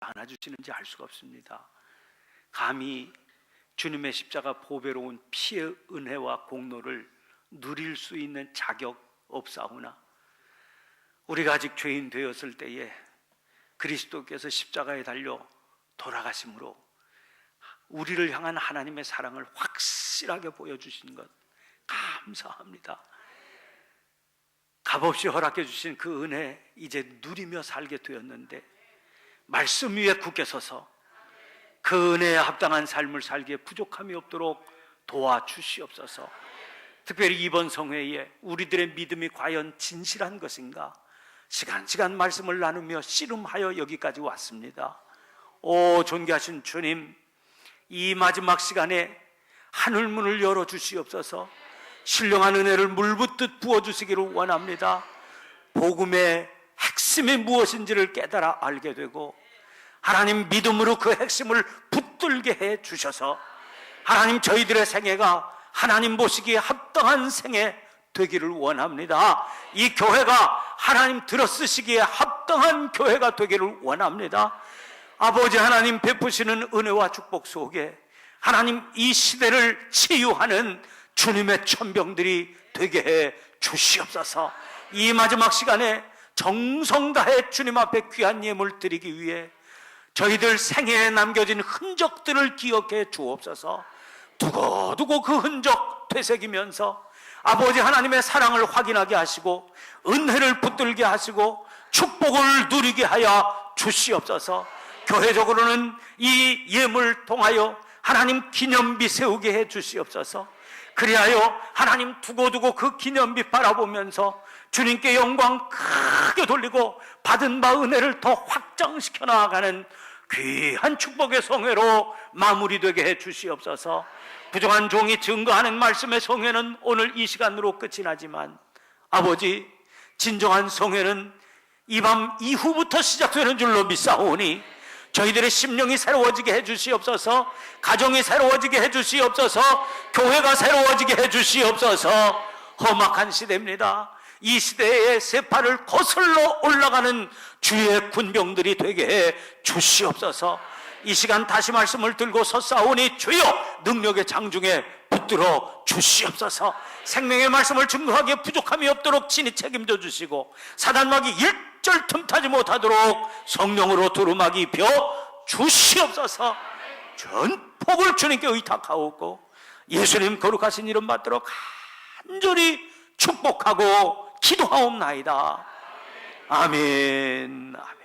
안아주시는지 알 수가 없습니다. 감히 주님의 십자가 보배로운 피의 은혜와 공로를 누릴 수 있는 자격 없사오나 우리가 아직 죄인 되었을 때에 그리스도께서 십자가에 달려 돌아가심으로 우리를 향한 하나님의 사랑을 확실하게 보여주신 것 감사합니다. 값없이 허락해 주신 그 은혜 이제 누리며 살게 되었는데 말씀 위에 굳게 서서 그 은혜에 합당한 삶을 살기에 부족함이 없도록 도와주시옵소서. 특별히 이번 성회에 우리들의 믿음이 과연 진실한 것인가 시간 말씀을 나누며 씨름하여 여기까지 왔습니다. 오 존귀하신 주님, 이 마지막 시간에 하늘문을 열어주시옵소서. 신령한 은혜를 물붓듯 부어주시기를 원합니다. 복음의 핵심이 무엇인지를 깨달아 알게 되고 하나님 믿음으로 그 핵심을 붙들게 해 주셔서 하나님 저희들의 생애가 하나님 보시기에 합당한 생애 되기를 원합니다. 이 교회가 하나님 들어쓰시기에 합당한 교회가 되기를 원합니다. 아버지 하나님 베푸시는 은혜와 축복 속에 하나님 이 시대를 치유하는 주님의 천병들이 되게 해 주시옵소서. 이 마지막 시간에 정성 다해 주님 앞에 귀한 예물 드리기 위해 저희들 생애에 남겨진 흔적들을 기억해 주옵소서. 두고두고 그 흔적 되새기면서 아버지 하나님의 사랑을 확인하게 하시고 은혜를 붙들게 하시고 축복을 누리게 하여 주시옵소서. 교회적으로는 이 예물 통하여 하나님 기념비 세우게 해 주시옵소서. 그리하여 하나님 두고두고 그 기념비 바라보면서 주님께 영광 크게 돌리고 받은 바 은혜를 더 확장시켜 나아가는 귀한 축복의 성회로 마무리되게 해 주시옵소서. 부정한 종이 증거하는 말씀의 성회는 오늘 이 시간으로 끝이 나지만 아버지 진정한 성회는 이 밤 이후부터 시작되는 줄로 믿사오니 저희들의 심령이 새로워지게 해주시옵소서. 가정이 새로워지게 해주시옵소서. 교회가 새로워지게 해주시옵소서. 험악한 시대입니다. 이 시대의 세파를 거슬러 올라가는 주의 군병들이 되게 해 주시옵소서. 이 시간 다시 말씀을 들고 섰사오니 주여 능력의 장중에 붙들어 주시옵소서. 생명의 말씀을 증거하기에 부족함이 없도록 친히 책임져 주시고 사단마귀 일절 틈타지 못하도록 성령으로 두루마기 입혀 주시옵소서. 전폭을 주님께 의탁하옵고 예수님 거룩하신 이름 받도록 간절히 축복하고 기도하옵나이다. 아멘. 아멘.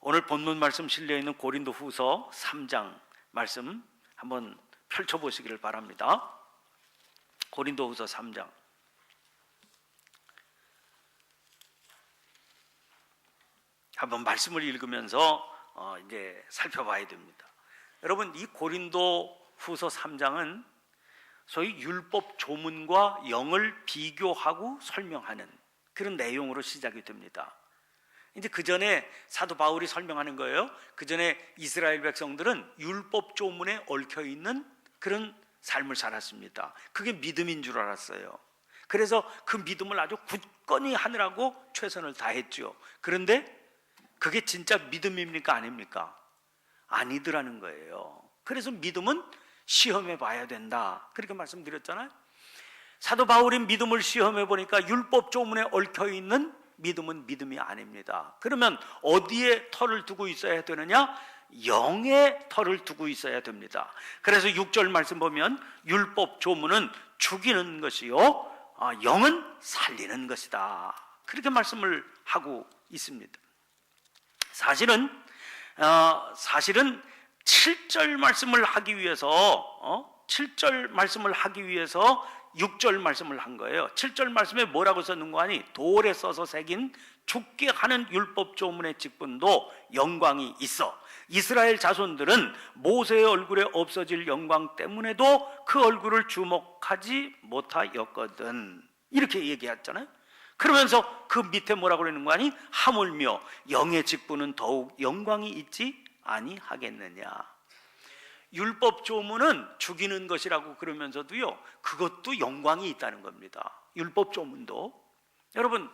오늘 본문 말씀 실려있는 고린도후서 3장 말씀 한번 펼쳐보시기를 바랍니다. 고린도후서 3장 한번 말씀을 읽으면서 이제 살펴봐야 됩니다. 여러분 이 고린도후서 3장은 소위 율법 조문과 영을 비교하고 설명하는 그런 내용으로 시작이 됩니다. 이제 그 전에 사도 바울이 설명하는 거예요. 그 전에 이스라엘 백성들은 율법 조문에 얽혀 있는 그런 삶을 살았습니다. 그게 믿음인 줄 알았어요. 그래서 그 믿음을 아주 굳건히 하느라고 최선을 다했죠. 그런데 그게 진짜 믿음입니까? 아닙니까? 아니더라는 거예요. 그래서 믿음은 시험해 봐야 된다. 그렇게 말씀드렸잖아요. 사도 바울이 믿음을 시험해 보니까 율법 조문에 얽혀 있는 믿음은 믿음이 아닙니다. 그러면 어디에 털을 두고 있어야 되느냐? 영의 털을 두고 있어야 됩니다. 그래서 6절 말씀 보면 율법 조문은 죽이는 것이요 영은 살리는 것이다. 그렇게 말씀을 하고 있습니다. 사실은 7절 말씀을 하기 위해서 7절 말씀을 하기 위해서 6절 말씀을 한 거예요. 7절 말씀에 뭐라고 썼는가 하니 돌에 써서 새긴 죽게 하는 율법 조문의 직분도 영광이 있어. 이스라엘 자손들은 모세의 얼굴에 없어질 영광 때문에도 그 얼굴을 주목하지 못하였거든. 이렇게 얘기했잖아요. 그러면서 그 밑에 뭐라고 그러는 거 아니? 하물며 영의 직분은 더욱 영광이 있지 아니하겠느냐. 율법 조문은 죽이는 것이라고 그러면서도요 그것도 영광이 있다는 겁니다. 율법 조문도. 여러분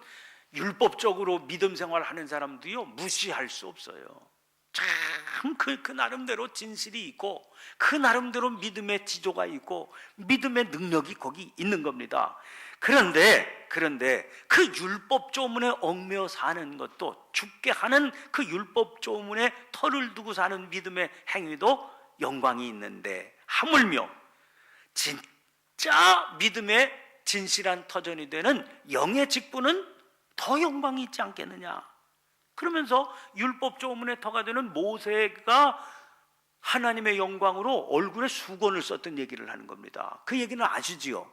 율법적으로 믿음 생활하는 사람도요 무시할 수 없어요. 참 그 나름대로 진실이 있고 그 나름대로 믿음의 지조가 있고 믿음의 능력이 거기 있는 겁니다. 그런데 그 율법 조문에 얽매여 사는 것도, 죽게 하는 그 율법 조문에 털을 두고 사는 믿음의 행위도 영광이 있는데, 하물며 진짜 믿음의 진실한 터전이 되는 영의 직분은 더 영광이 있지 않겠느냐. 그러면서 율법 조문의 터가 되는 모세가 하나님의 영광으로 얼굴에 수건을 썼던 얘기를 하는 겁니다. 그 얘기는 아시지요?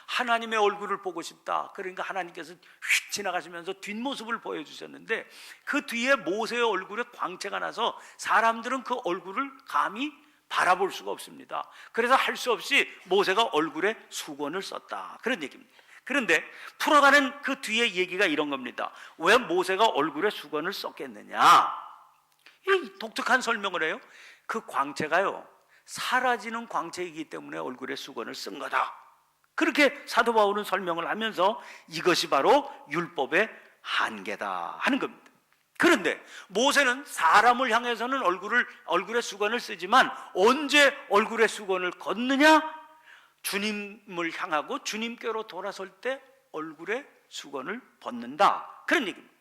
하나님의 얼굴을 보고 싶다. 그러니까 하나님께서 휙 지나가시면서 뒷모습을 보여주셨는데, 그 뒤에 모세의 얼굴에 광채가 나서 사람들은 그 얼굴을 감히 바라볼 수가 없습니다. 그래서 할 수 없이 모세가 얼굴에 수건을 썼다, 그런 얘기입니다. 그런데 풀어가는 그 뒤에 얘기가 이런 겁니다. 왜 모세가 얼굴에 수건을 썼겠느냐? 이 독특한 설명을 해요. 그 광채가요 사라지는 광채이기 때문에 얼굴에 수건을 쓴 거다, 그렇게 사도 바울은 설명을 하면서 이것이 바로 율법의 한계다 하는 겁니다. 그런데 모세는 사람을 향해서는 얼굴에 수건을 쓰지만 언제 얼굴에 수건을 걷느냐? 주님을 향하고 주님께로 돌아설 때 얼굴에 수건을 벗는다, 그런 얘기입니다.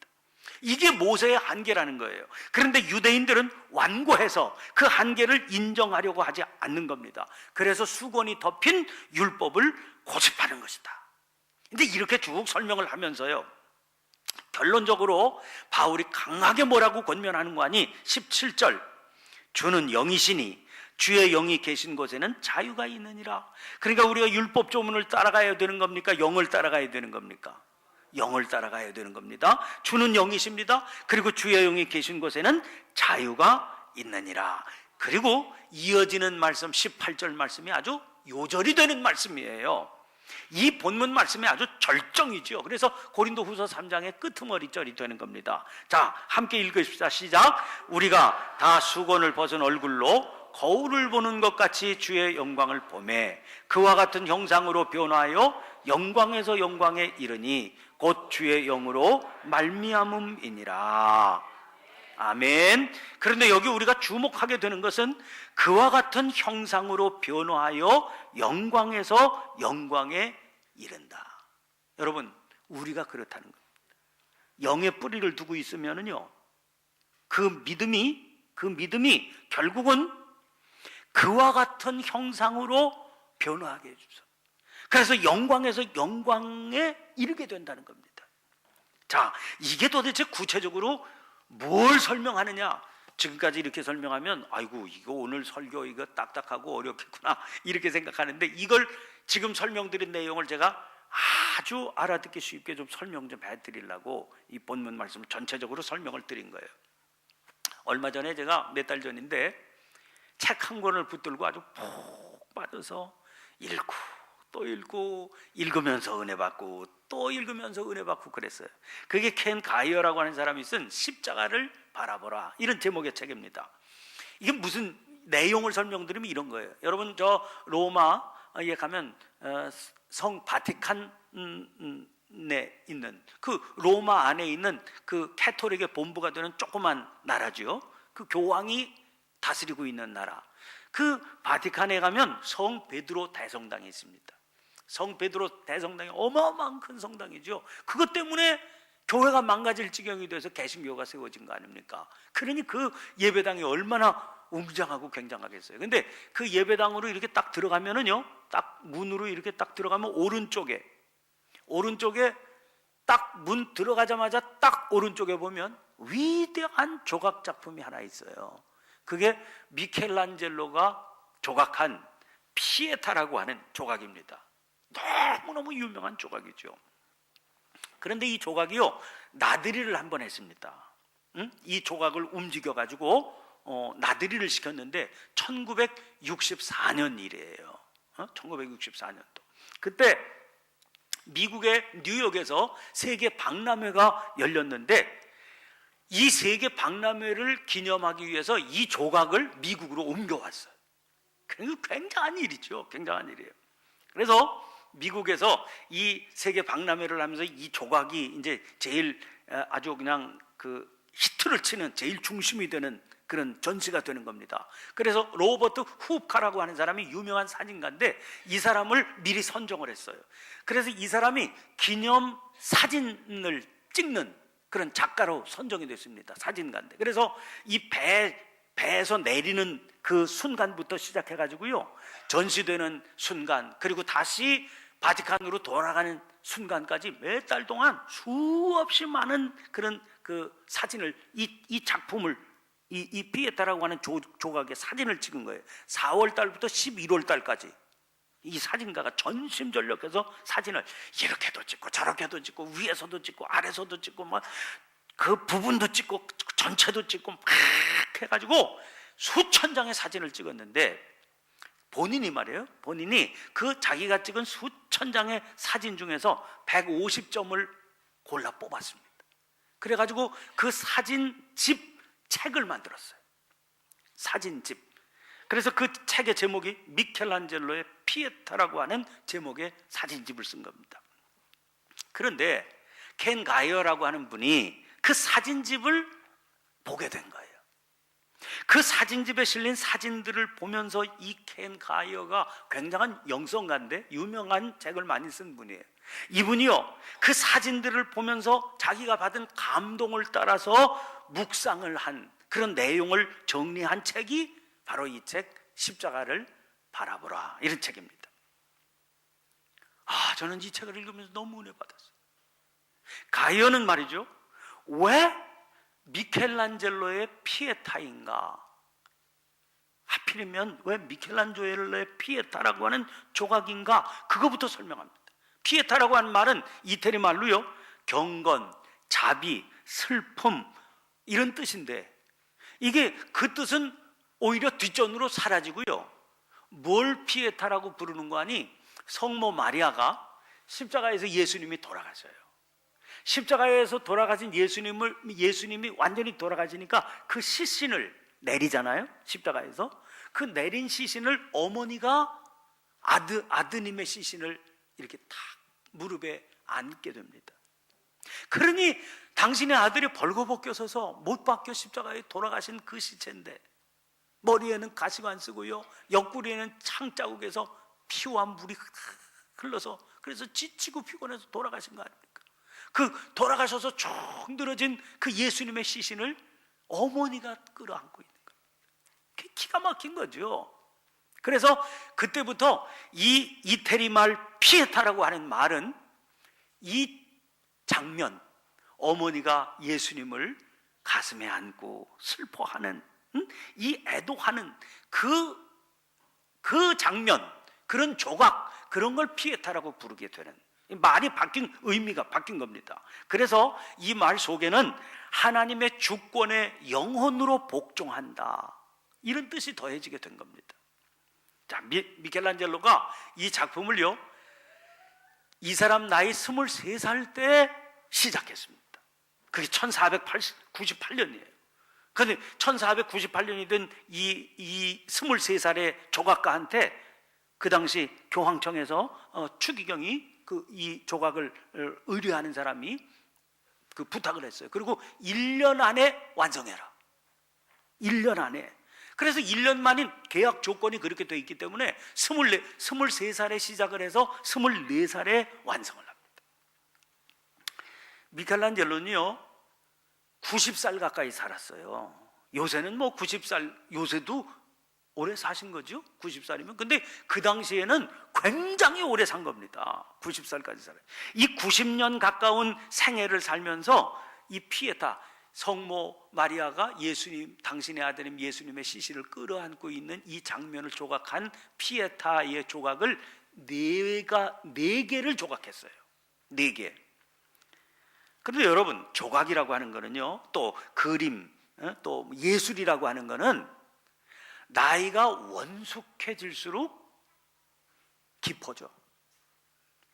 이게 모세의 한계라는 거예요. 그런데 유대인들은 완고해서 그 한계를 인정하려고 하지 않는 겁니다. 그래서 수건이 덮인 율법을 고집하는 것이다. 근데 이렇게 쭉 설명을 하면서요, 결론적으로 바울이 강하게 뭐라고 권면하는 거 아니? 17절, 주는 영이시니 주의 영이 계신 곳에는 자유가 있느니라. 그러니까 우리가 율법 조문을 따라가야 되는 겁니까? 영을 따라가야 되는 겁니까? 영을 따라가야 되는 겁니다. 주는 영이십니다. 그리고 주의 영이 계신 곳에는 자유가 있느니라. 그리고 이어지는 말씀 18절 말씀이 아주 요절이 되는 말씀이에요. 이 본문 말씀이 아주 절정이죠. 그래서 고린도후서 3장의 끄트머리절이 되는 겁니다. 자, 함께 읽으십시다. 시작. 우리가 다 수건을 벗은 얼굴로 거울을 보는 것 같이 주의 영광을 보매 그와 같은 형상으로 변화하여 영광에서 영광에 이르니 곧 주의 영으로 말미암음이니라. 아멘. 그런데 여기 우리가 주목하게 되는 것은 그와 같은 형상으로 변화하여 영광에서 영광에 이른다. 여러분, 우리가 그렇다는 겁니다. 영의 뿌리를 두고 있으면은요, 그 믿음이 결국은 그와 같은 형상으로 변화하게 해주죠. 그래서 영광에서 영광에 이르게 된다는 겁니다. 자, 이게 도대체 구체적으로 뭘 설명하느냐? 지금까지 이렇게 설명하면 아이고 이거 오늘 설교 이거 딱딱하고 어렵겠구나 이렇게 생각하는데, 이걸 지금 설명드린 내용을 제가 아주 알아듣기 쉽게 좀 설명 좀 해드리려고 이 본문 말씀을 전체적으로 설명을 드린 거예요. 얼마 전에 제가 몇 달 전인데 책 한 권을 붙들고 아주 푹 빠져서 읽고 또 읽고, 읽으면서 은혜 받고 또 읽으면서 은혜 받고 그랬어요. 그게 켄 가이어라고 하는 사람이 쓴 십자가를 바라보라, 이런 제목의 책입니다. 이게 무슨 내용을 설명드리면 이런 거예요. 여러분, 저 로마에 가면 성 바티칸에 있는 그 로마 안에 있는 그 캐톨릭의 본부가 되는 조그만 나라죠. 그 교황이 다스리고 있는 나라, 그 바티칸에 가면 성 베드로 대성당이 있습니다. 성 베드로 대성당이 어마어마한 큰 성당이죠. 그것 때문에 교회가 망가질 지경이 돼서 개신교가 세워진 거 아닙니까? 그러니 그 예배당이 얼마나 웅장하고 굉장하겠어요. 근데 그 예배당으로 이렇게 딱 들어가면은요, 딱 문으로 이렇게 딱 들어가면 오른쪽에 딱 문 들어가자마자 딱 오른쪽에 보면 위대한 조각 작품이 하나 있어요. 그게 미켈란젤로가 조각한 피에타라고 하는 조각입니다. 너무너무 유명한 조각이죠. 그런데 이 조각이요, 나들이를 한번 했습니다. 이 조각을 움직여가지고 나들이를 시켰는데 1964년 일이에요. 1964년도. 그때 미국의 뉴욕에서 세계 박람회가 열렸는데, 이 세계 박람회를 기념하기 위해서 이 조각을 미국으로 옮겨왔어요. 굉장한 일이죠. 굉장한 일이에요. 그래서 미국에서 이 세계 박람회를 하면서 이 조각이 이제 제일 아주 그냥 그 히트를 치는 제일 중심이 되는 그런 전시가 되는 겁니다. 그래서 로버트 후프카라고 하는 사람이 유명한 사진가인데 이 사람을 미리 선정을 했어요. 그래서 이 사람이 기념 사진을 찍는 그런 작가로 선정이 됐습니다. 사진가인데. 그래서 이 배에서 내리는 그 순간부터 시작해가지고요, 전시되는 순간, 그리고 다시 바티칸으로 돌아가는 순간까지 몇 달 동안 수없이 많은 그런 그 사진을, 이 작품을, 이 피에타라고 하는 조각의 사진을 찍은 거예요. 4월 달부터 11월 달까지 이 사진가가 전심전력해서 사진을 이렇게도 찍고 저렇게도 찍고 위에서도 찍고 아래서도 찍고 막 그 부분도 찍고 전체도 찍고 막 해가지고 수천 장의 사진을 찍었는데, 본인이 말이에요, 본인이 그 자기가 찍은 수천 장의 사진 중에서 150점을 골라 뽑았습니다. 그래가지고 그 사진집 책을 만들었어요. 사진집. 그래서 그 책의 제목이 미켈란젤로의 피에타라고 하는 제목의 사진집을 쓴 겁니다. 그런데 켄 가이어라고 하는 분이 그 사진집을 보게 된 거예요. 그 사진집에 실린 사진들을 보면서 이 켄 가이어가 굉장한 영성가인데 유명한 책을 많이 쓴 분이에요. 이분이요, 그 사진들을 보면서 자기가 받은 감동을 따라서 묵상을 한 그런 내용을 정리한 책이 바로 이 책 십자가를 바라보라, 이런 책입니다. 저는 이 책을 읽으면서 너무 은혜 받았어요. 가이어는 말이죠, 왜 미켈란젤로의 피에타인가? 하필이면 왜 미켈란젤로의 피에타라고 하는 조각인가? 그거부터 설명합니다. 피에타라고 하는 말은 이태리 말로요, 경건, 자비, 슬픔 이런 뜻인데, 이게 그 뜻은 오히려 뒷전으로 사라지고요, 뭘 피에타라고 부르는 거 아니? 성모 마리아가 십자가에서 예수님이 돌아가셔요. 십자가에서 돌아가신 예수님이 완전히 돌아가시니까 그 시신을 내리잖아요. 십자가에서 그 내린 시신을 어머니가 아드님의 시신을 이렇게 탁 무릎에 안게 됩니다. 그러니 당신의 아들이 벌거벗겨서서 못 박혀 십자가에 돌아가신 그 시체인데, 머리에는 가시관 쓰고요, 옆구리에는 창자국에서 피와 물이 흘러서, 그래서 지치고 피곤해서 돌아가신 거 아닙니까? 그 돌아가셔서 쭉 늘어진 그 예수님의 시신을 어머니가 끌어안고 있는 거예요. 기가 막힌 거죠. 그래서 그때부터 이 이태리 말 피에타라고 하는 말은 이 장면, 어머니가 예수님을 가슴에 안고 슬퍼하는, 이 애도하는 그 장면, 그런 조각, 그런 걸 피에타라고 부르게 되는, 말이 의미가 바뀐 겁니다. 그래서 이 말 속에는 하나님의 주권에 영혼으로 복종한다, 이런 뜻이 더해지게 된 겁니다. 자, 미켈란젤로가 이 작품을요, 이 사람 나이 23살 때 시작했습니다. 그게 1498년이에요. 그런데 1498년이 된 이 23살의 조각가한테 그 당시 교황청에서 추기경이 이 조각을 의뢰하는 사람이 그 부탁을 했어요. 그리고 1년 안에 완성해라. 1년 안에. 그래서 1년 만인 계약 조건이 그렇게 되어 있기 때문에 23살에 시작을 해서 24살에 완성을 합니다. 미켈란젤로는요 90살 가까이 살았어요. 요새는 뭐 90살, 요새도 오래 사신 거죠? 90살이면. 근데 그 당시에는 굉장히 오래 산 겁니다. 90살까지 살아요. 이 90년 가까운 생애를 살면서 이 피에타, 성모 마리아가 당신의 아드님 예수님의 시신을 끌어안고 있는 이 장면을 조각한 피에타의 조각을 4개를 조각했어요. 4개. 그런데 여러분, 조각이라고 하는 거는요, 또 그림, 또 예술이라고 하는 거는 나이가 원숙해질수록 깊어져.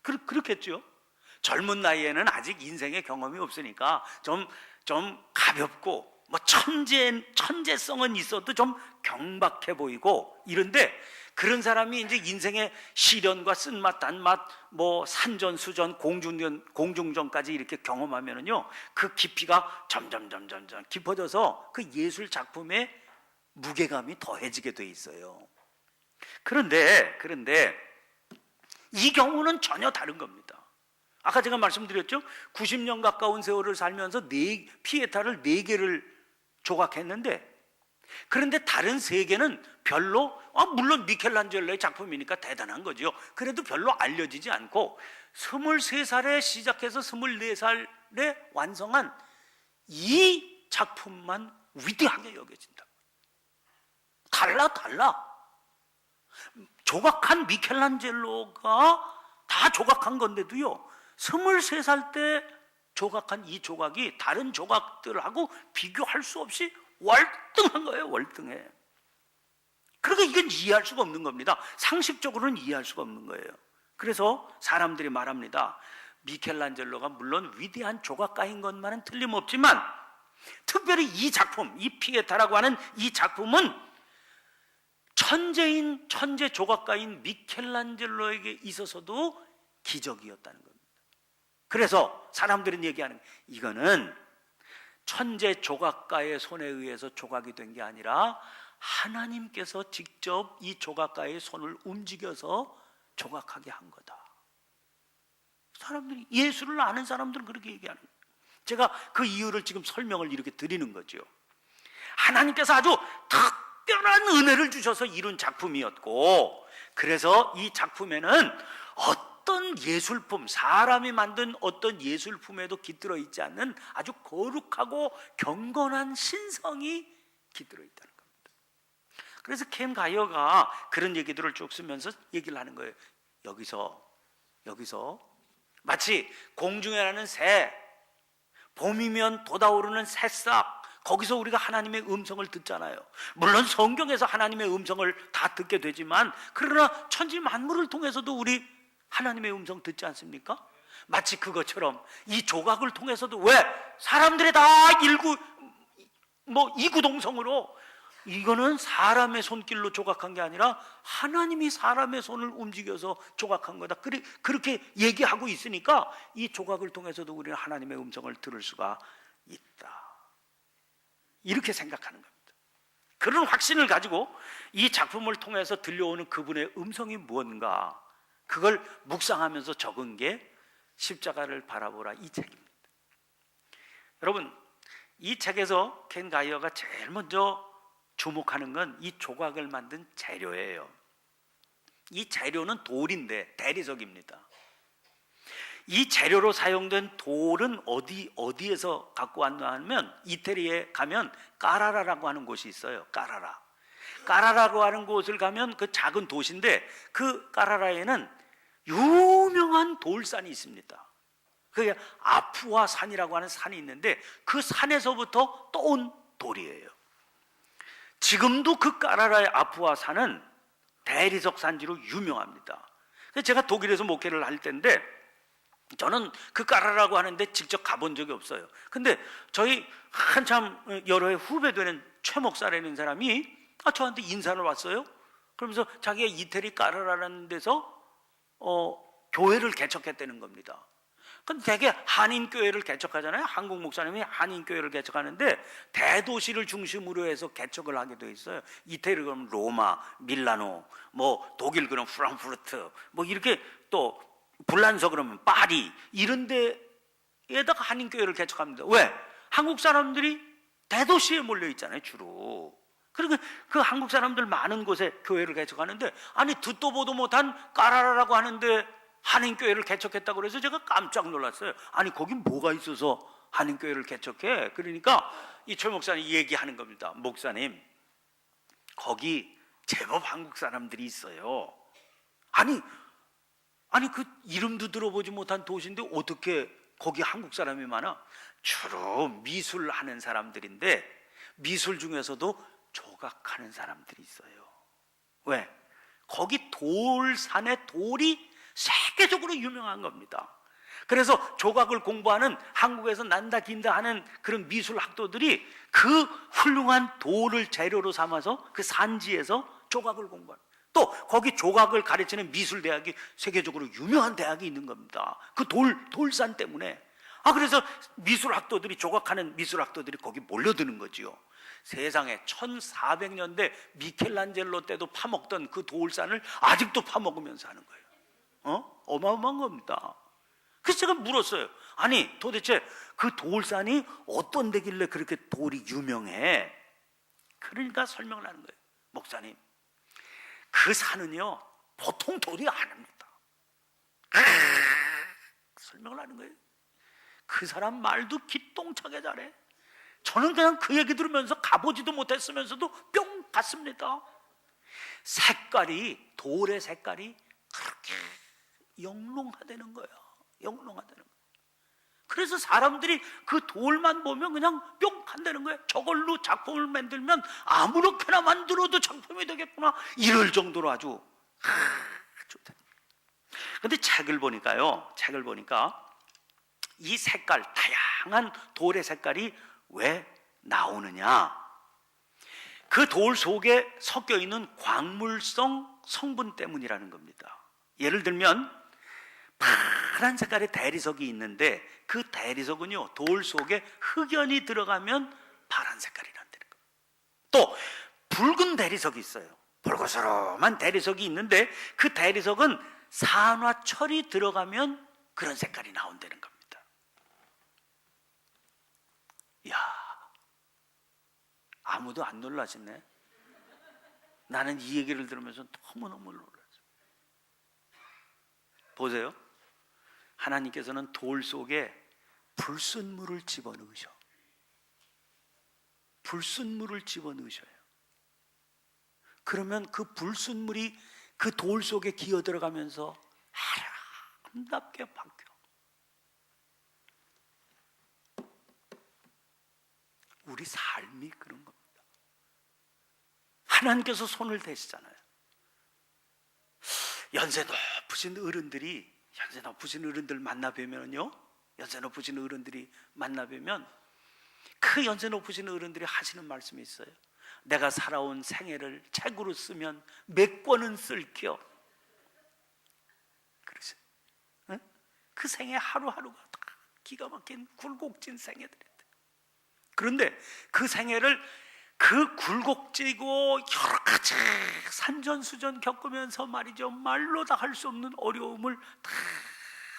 그렇겠죠. 젊은 나이에는 아직 인생의 경험이 없으니까 좀 가볍고 뭐 천재성은 있어도 좀 경박해 보이고 이런데, 그런 사람이 이제 인생의 시련과 쓴맛, 단맛, 뭐 산전수전, 공중전까지 이렇게 경험하면은요, 그 깊이가 점점 깊어져서 그 예술 작품의 무게감이 더해지게 돼 있어요. 그런데 이 경우는 전혀 다른 겁니다. 아까 제가 말씀드렸죠? 90년 가까운 세월을 살면서 피에타를 4개를 조각했는데, 그런데 다른 3개는 별로, 물론 미켈란젤로의 작품이니까 대단한 거죠. 그래도 별로 알려지지 않고 23살에 시작해서 24살에 완성한 이 작품만 위대하게 여겨진다. 달라. 조각한 미켈란젤로가 다 조각한 건데도요, 23살 때 조각한 이 조각이 다른 조각들하고 비교할 수 없이 월등한 거예요. 월등해. 그러니까 이건 이해할 수가 없는 겁니다. 상식적으로는 이해할 수가 없는 거예요. 그래서 사람들이 말합니다. 미켈란젤로가 물론 위대한 조각가인 것만은 틀림없지만, 특별히 이 작품, 이 피에타라고 하는 이 작품은 천재 조각가인 미켈란젤로에게 있어서도 기적이었다는 겁니다. 그래서 사람들은 얘기하는, 이거는 천재 조각가의 손에 의해서 조각이 된 게 아니라 하나님께서 직접 이 조각가의 손을 움직여서 조각하게 한 거다. 사람들이, 예술을 아는 사람들은 그렇게 얘기하는 거예요. 제가 그 이유를 지금 설명을 이렇게 드리는 거죠. 하나님께서 아주 특별한 은혜를 주셔서 이룬 작품이었고, 그래서 이 작품에는 어떤 예술품, 사람이 만든 어떤 예술품에도 깃들어 있지 않는 아주 거룩하고 경건한 신성이 깃들어 있다는 겁니다. 그래서 켄 가이어가 그런 얘기들을 쭉 쓰면서 얘기를 하는 거예요. 여기서 마치 공중에 나는 새, 봄이면 돋아오르는 새싹, 거기서 우리가 하나님의 음성을 듣잖아요. 물론 성경에서 하나님의 음성을 다 듣게 되지만, 그러나 천지 만물을 통해서도 우리 하나님의 음성 듣지 않습니까? 마치 그것처럼 이 조각을 통해서도, 왜? 사람들이 다 이구동성으로, 이거는 사람의 손길로 조각한 게 아니라 하나님이 사람의 손을 움직여서 조각한 거다. 그렇게 얘기하고 있으니까 이 조각을 통해서도 우리는 하나님의 음성을 들을 수가 있다. 이렇게 생각하는 겁니다. 그런 확신을 가지고 이 작품을 통해서 들려오는 그분의 음성이 무엇인가, 그걸 묵상하면서 적은 게 십자가를 바라보라, 이 책입니다. 여러분, 이 책에서 켄 가이어가 제일 먼저 주목하는 건 이 조각을 만든 재료예요. 이 재료는 돌인데 대리석입니다. 이 재료로 사용된 돌은 어디에서 갖고 왔나 하면, 이태리에 가면 까라라라고 하는 곳이 있어요. 까라라고 하는 곳을 가면 그 작은 도시인데, 그 까라라에는 유명한 돌산이 있습니다. 그게 아푸아 산이라고 하는 산이 있는데, 그 산에서부터 떠온 돌이에요. 지금도 그 까라라의 아푸아 산은 대리석 산지로 유명합니다. 제가 독일에서 목회를 할 때인데, 저는 그 까라라고 하는데 직접 가본 적이 없어요. 근데 저희 한참 여러 해 후배 되는 최 목사라는 사람이 저한테 인사를 왔어요. 그러면서 자기가 이태리 까라라라는 데서 교회를 개척했다는 겁니다. 근데 되게 한인교회를 개척하잖아요. 한국 목사님이 한인교회를 개척하는데 대도시를 중심으로 해서 개척을 하게 되어 있어요. 이태리 그러면 로마, 밀라노, 뭐 독일 그러면 프랑크푸르트, 뭐 이렇게, 또 불란서 그러면 파리, 이런 데에다가 한인교회를 개척합니다. 왜? 한국 사람들이 대도시에 몰려 있잖아요, 주로. 그러니까 그 한국 사람들 많은 곳에 교회를 개척하는데, 아니 듣도 보도 못한 까라라라고 하는데 한인교회를 개척했다고 그래서 제가 깜짝 놀랐어요. 아니 거기 뭐가 있어서 한인교회를 개척해? 그러니까 이 최 목사님이 얘기하는 겁니다. 목사님, 거기 제법 한국 사람들이 있어요. 아니 그 이름도 들어보지 못한 도시인데 어떻게 거기 한국 사람이 많아? 주로 미술하는 사람들인데, 미술 중에서도 조각하는 사람들이 있어요. 왜? 거기 돌산에 돌이 세계적으로 유명한 겁니다. 그래서 조각을 공부하는 한국에서 난다 긴다 하는 그런 미술 학도들이 그 훌륭한 돌을 재료로 삼아서 그 산지에서 조각을 공부하는, 또 거기 조각을 가르치는 미술대학이 세계적으로 유명한 대학이 있는 겁니다. 그 돌산 때문에. 그래서 미술학도들이, 조각하는 미술학도들이 거기 몰려드는 거지요. 세상에 1400년대 미켈란젤로 때도 파먹던 그 돌산을 아직도 파먹으면서 하는 거예요. 어마어마한 겁니다. 그래서 제가 물었어요. 아니 도대체 그 돌산이 어떤 데길래 그렇게 돌이 유명해? 그러니까 설명을 하는 거예요. 목사님, 그 산은요 보통 돌이 아닙니다. 설명을 하는 거예요. 그 사람 말도 기똥차게 잘해. 저는 그냥 그 얘기 들으면서 가보지도 못했으면서도 뿅 갔습니다. 색깔이, 돌의 색깔이 그렇게 영롱하다는 거예요. 영롱하다는 거예요. 그래서 사람들이 그 돌만 보면 그냥 뿅 간다는 거예요. 저걸로 작품을 만들면 아무렇게나 만들어도 작품이 되겠구나, 이럴 정도로 아주 좋다. 근데 책을 보니까 이 색깔, 다양한 돌의 색깔이 왜 나오느냐? 그 돌 속에 섞여 있는 광물성 성분 때문이라는 겁니다. 예를 들면 파란 색깔의 대리석이 있는데 그 대리석은요 돌 속에 흑연이 들어가면 파란 색깔이 난다는 거예요. 또 붉은 대리석이 있어요. 볼고스름한 대리석이 있는데 그 대리석은 산화철이 들어가면 그런 색깔이 나온다는 겁니다. 이야, 아무도 안 놀라시네. 나는 이 얘기를 들으면서 너무너무 놀랐어요. 보세요. 하나님께서는 돌 속에 불순물을 집어넣으셔. 불순물을 집어넣으셔요. 그러면 그 불순물이 그 돌 속에 기어 들어가면서 아름답게 바뀌어. 우리 삶이 그런 겁니다. 하나님께서 손을 대시잖아요. 연세 높으신 어른들 만나 뵈면요, 연세 높으신 어른들이 만나 뵈면 그 연세 높으신 어른들이 하시는 말씀이 있어요. 내가 살아온 생애를 책으로 쓰면 몇 권은 쓸겨. 그러세요. 응? 그 생애 하루하루가 다 기가 막힌 굴곡진 생애들이다. 그런데 그 생애를 그 굴곡지고 여러 가지 산전수전 겪으면서 말이죠, 말로 다 할 수 없는 어려움을 다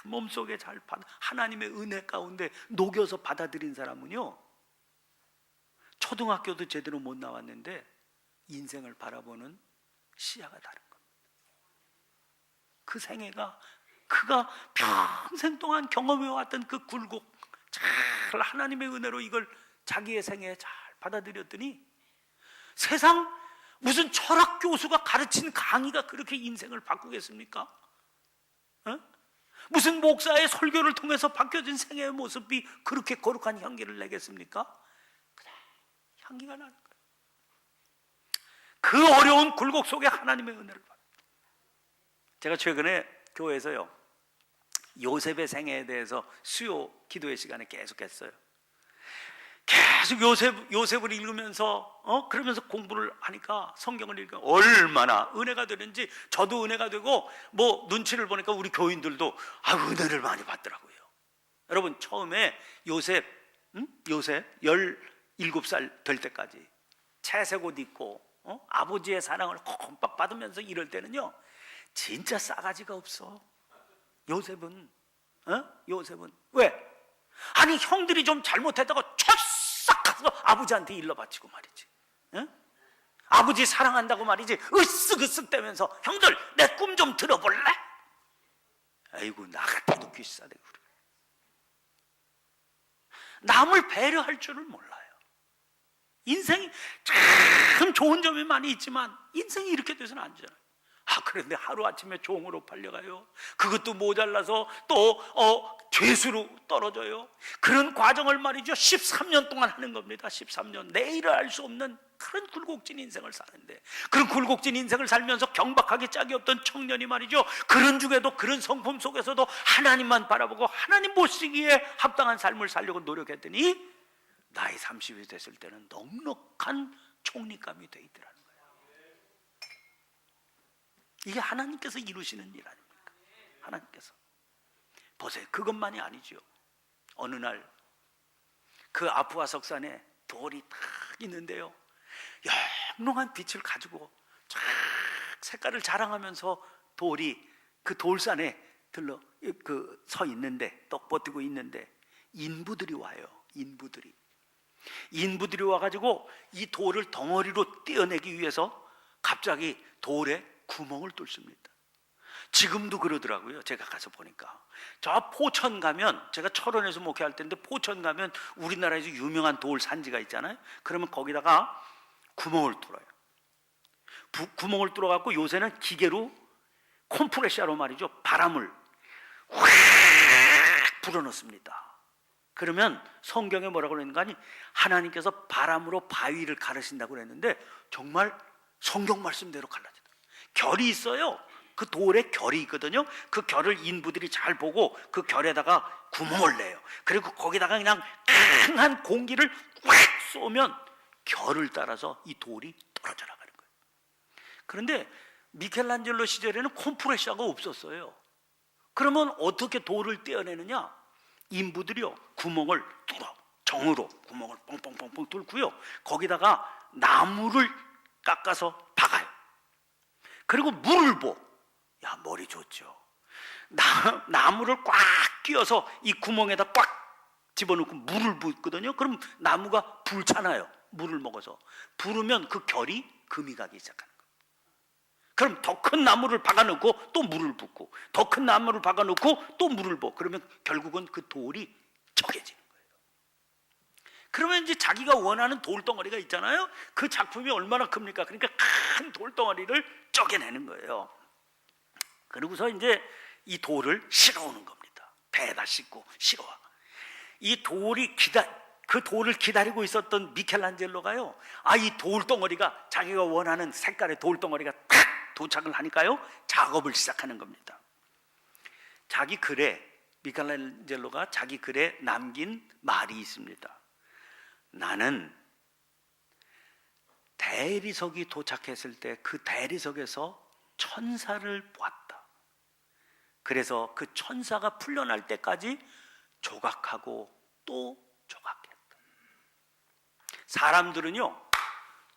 몸속에 잘 하나님의 은혜 가운데 녹여서 받아들인 사람은요, 초등학교도 제대로 못 나왔는데 인생을 바라보는 시야가 다른 겁니다. 그 생애가 그가 평생 동안 경험해왔던 그 굴곡 잘 하나님의 은혜로 이걸 자기의 생애에 잘 받아들였더니 세상 무슨 철학 교수가 가르친 강의가 그렇게 인생을 바꾸겠습니까? 무슨 목사의 설교를 통해서 바뀌어진 생애의 모습이 그렇게 거룩한 향기를 내겠습니까? 그냥 향기가 나는 거예요. 그 어려운 굴곡 속에 하나님의 은혜를 받아요. 제가 최근에 교회에서요, 요셉의 생애에 대해서 수요 기도의 시간에 계속 했어요. 계속 요셉을 읽으면서 그러면서 공부를 하니까, 성경을 읽으면 얼마나 은혜가 되는지 저도 은혜가 되고, 뭐 눈치를 보니까 우리 교인들도 은혜를 많이 받더라고요. 여러분, 처음에 요셉 17살 될 때까지 채색 옷 입고 아버지의 사랑을 콩박 받으면서 이럴 때는요 진짜 싸가지가 없어. 요셉은 왜? 아니 형들이 좀 잘못했다고 촥싹 가서 아버지한테 일러 바치고 말이지. 아버지 사랑한다고 말이지 으쓱으쓱 대면서 형들 내 꿈 좀 들어볼래? 아이고 나 같아도 귀싸대고 그래. 남을 배려할 줄을 몰라요. 인생이 참 좋은 점이 많이 있지만 인생이 이렇게 돼서는 안 되잖아요. 그런데 하루아침에 종으로 팔려가요. 그것도 모자라서 또 죄수로 떨어져요. 그런 과정을 말이죠 13년 동안 하는 겁니다. 13년. 내일을 알 수 없는 그런 굴곡진 인생을 사는데, 그런 굴곡진 인생을 살면서 경박하기 짝이 없던 청년이 말이죠, 그런 중에도, 그런 성품 속에서도 하나님만 바라보고 하나님 보시기에 합당한 삶을 살려고 노력했더니 나이 30이 됐을 때는 넉넉한 총리감이 돼 있더라는 거예요. 이게 하나님께서 이루시는 일 아닙니까? 하나님께서. 보세요. 그것만이 아니죠. 어느 날 그 아프아 석산에 돌이 탁 있는데요, 영롱한 빛을 가지고 쫙 색깔을 자랑하면서 돌이 그 돌산에 서 있는데, 떡 버티고 있는데 인부들이 와요. 인부들이 와가지고 이 돌을 덩어리로 떼어내기 위해서 갑자기 돌에 구멍을 뚫습니다. 지금도 그러더라고요. 제가 가서 보니까. 저 포천 가면, 제가 철원에서 목회할 때인데 포천 가면 우리나라에서 유명한 돌 산지가 있잖아요. 그러면 거기다가 구멍을 뚫어요. 구멍을 뚫어갖고 요새는 기계로 컴프레셔로 말이죠, 바람을 확 불어넣습니다. 그러면 성경에 뭐라고 그랬는가 하니, 하나님께서 바람으로 바위를 가르신다고 그랬는데 정말 성경 말씀대로 갈라져요. 결이 있어요. 그 돌에 결이 있거든요. 그 결을 인부들이 잘 보고 그 결에다가 구멍을 내요. 그리고 거기다가 그냥 강한 공기를 확 쏘면 결을 따라서 이 돌이 떨어져 나가는 거예요. 그런데 미켈란젤로 시절에는 컴프레셔가 없었어요. 그러면 어떻게 돌을 떼어내느냐? 인부들이요, 구멍을 뚫어, 정으로 구멍을 뻥뻥뻥뻥 뚫고요, 거기다가 나무를 깎아서 박아요. 그리고 물을 부. 머리 좋죠. 나무를 꽉 끼워서 이 구멍에다 꽉 집어넣고 물을 붓거든요. 그럼 나무가 불잖아요. 물을 먹어서 부르면 그 결이 금이 가기 시작하는 거예요. 그럼 더 큰 나무를 박아놓고 또 물을 붓고, 더 큰 나무를 박아놓고 또 물을 붓고, 그러면 결국은 그 돌이 쩍여지는 거예요. 그러면 이제 자기가 원하는 돌덩어리가 있잖아요. 그 작품이 얼마나 큽니까? 그러니까 큰 돌덩어리를 쪄내는 거예요. 그러고서 이제 이 돌을 실어오는 겁니다. 배에다 싣고 실어와. 이 돌이 그 돌을 기다리고 있었던 미켈란젤로가요, 이 돌덩어리가, 자기가 원하는 색깔의 돌덩어리가 탁 도착을 하니까요, 작업을 시작하는 겁니다. 자기 글에, 미켈란젤로가 자기 글에 남긴 말이 있습니다. 나는 대리석이 도착했을 때 그 대리석에서 천사를 보았다. 그래서 그 천사가 풀려날 때까지 조각하고 또 조각했다. 사람들은요,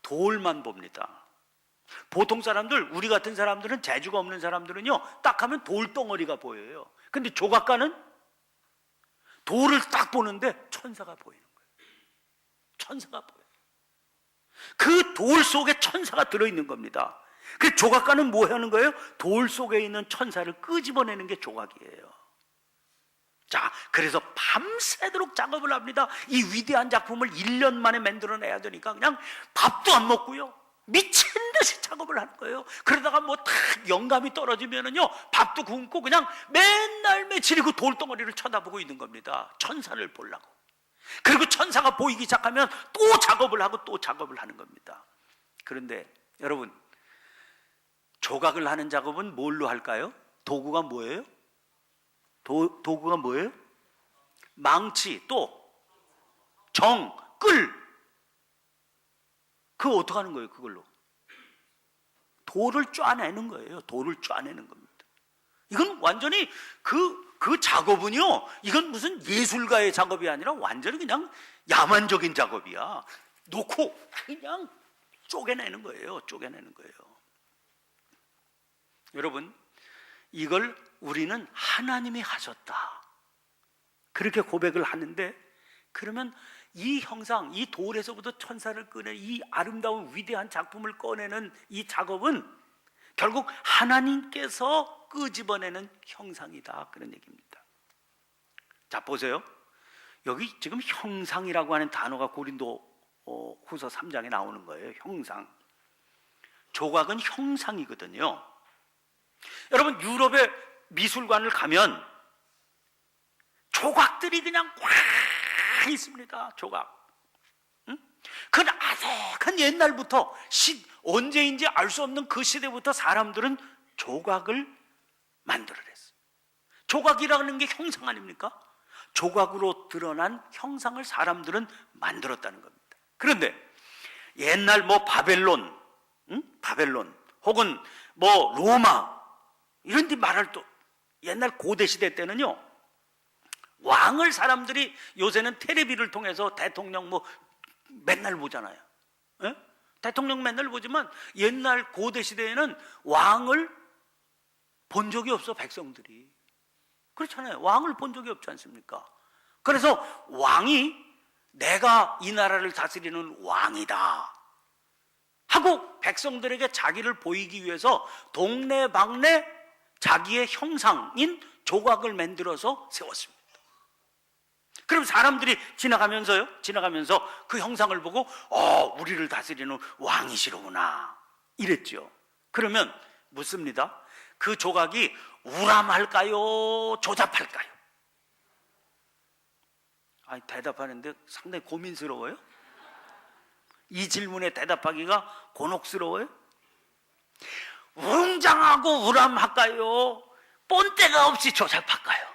돌만 봅니다. 보통 사람들, 우리 같은 사람들은, 재주가 없는 사람들은요, 딱 하면 돌덩어리가 보여요. 근데 조각가는 돌을 딱 보는데 천사가 보이는 거예요. 천사가 보여요. 그 돌 속에 천사가 들어있는 겁니다. 그 조각가는 뭐 하는 거예요? 돌 속에 있는 천사를 끄집어내는 게 조각이에요. 자, 그래서 밤새도록 작업을 합니다. 이 위대한 작품을 1년 만에 만들어내야 되니까 그냥 밥도 안 먹고요, 미친 듯이 작업을 하는 거예요. 그러다가 뭐 탁 영감이 떨어지면은요, 밥도 굶고 그냥 맨날 며칠 그 돌덩어리를 쳐다보고 있는 겁니다. 천사를 보려고. 그리고 천사가 보이기 시작하면 또 작업을 하고 또 작업을 하는 겁니다. 그런데 여러분, 조각을 하는 작업은 뭘로 할까요? 도구가 뭐예요? 도구가 뭐예요? 망치, 또 정, 끌. 그거 어떻게 하는 거예요? 그걸로 돌을 쪼아내는 거예요. 돌을 쪼아내는 겁니다. 이건 완전히 그 작업은요, 이건 무슨 예술가의 작업이 아니라 완전히 그냥 야만적인 작업이야. 놓고 그냥 쪼개내는 거예요. 쪼개내는 거예요. 여러분, 이걸 우리는 하나님이 하셨다, 그렇게 고백을 하는데, 그러면 이 형상, 이 돌에서부터 천사를 꺼내 이 아름다운 위대한 작품을 꺼내는 이 작업은 결국 하나님께서 끄집어내는 형상이다, 그런 얘기입니다. 자, 보세요. 여기 지금 형상이라고 하는 단어가 고린도 후서 3장에 나오는 거예요. 형상. 조각은 형상이거든요. 여러분, 유럽의 미술관을 가면 조각들이 그냥 꽉 있습니다. 조각. 응? 그 아득한 옛날부터 언제인지 알 수 없는 그 시대부터 사람들은 조각을 만들어냈어요. 조각이라는 게 형상 아닙니까? 조각으로 드러난 형상을 사람들은 만들었다는 겁니다. 그런데 옛날 바벨론, 바벨론 혹은 로마 이런 데 말할 또 옛날 고대 시대 때는요, 왕을 사람들이, 요새는 텔레비를 통해서 대통령 맨날 보잖아요. 예? 대통령 맨날 보지만 옛날 고대 시대에는 왕을 본 적이 없어, 백성들이. 그렇잖아요. 왕을 본 적이 없지 않습니까? 그래서 왕이 내가 이 나라를 다스리는 왕이다 하고 백성들에게 자기를 보이기 위해서 동네방네 자기의 형상인 조각을 만들어서 세웠습니다. 그럼 사람들이 지나가면서 그 형상을 보고 우리를 다스리는 왕이시로구나 이랬죠. 그러면 묻습니다. 그 조각이 우람할까요? 조잡할까요? 아니, 대답하는데 상당히 고민스러워요? 이 질문에 대답하기가 곤혹스러워요? 웅장하고 우람할까요? 본때가 없이 조잡할까요?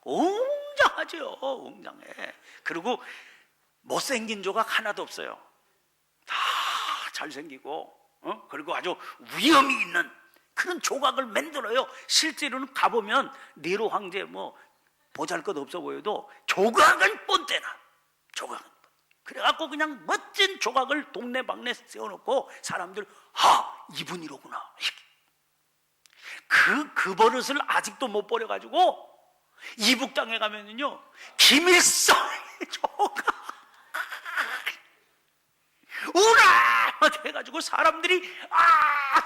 웅장하죠. 웅장해. 그리고 못생긴 조각 하나도 없어요. 다 잘생기고 그리고 아주 위엄이 있는 그런 조각을 만들어요. 실제로는 가보면 네로 황제 보잘것 없어 보여도 조각은 본때나 조각은. 그래갖고 그냥 멋진 조각을 동네방네 세워놓고 사람들 이분이로구나. 그 버릇을 아직도 못 버려가지고 이북당에 가면은요, 김일성의 조각 우라 해가지고 사람들이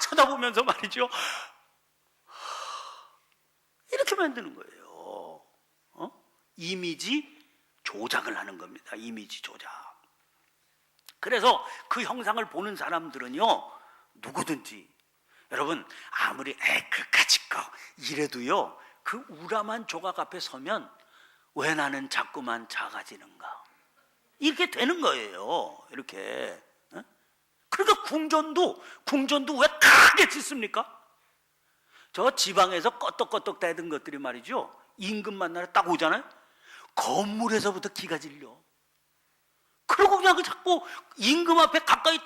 쳐다보면서 말이죠, 이렇게 만드는 거예요. 이미지 조작을 하는 겁니다. 이미지 조작. 그래서 그 형상을 보는 사람들은요, 누구든지, 여러분 아무리 그까짓 거 이래도요, 그 우람한 조각 앞에 서면 왜 나는 자꾸만 작아지는가, 이렇게 되는 거예요. 이렇게. 그러니까 궁전도 왜 크게 짓습니까? 저 지방에서 껐덕껐덕 대던 것들이 말이죠, 임금 만나러 딱 오잖아요. 건물에서부터 기가 질려. 그리고 그냥 자꾸 임금 앞에 가까이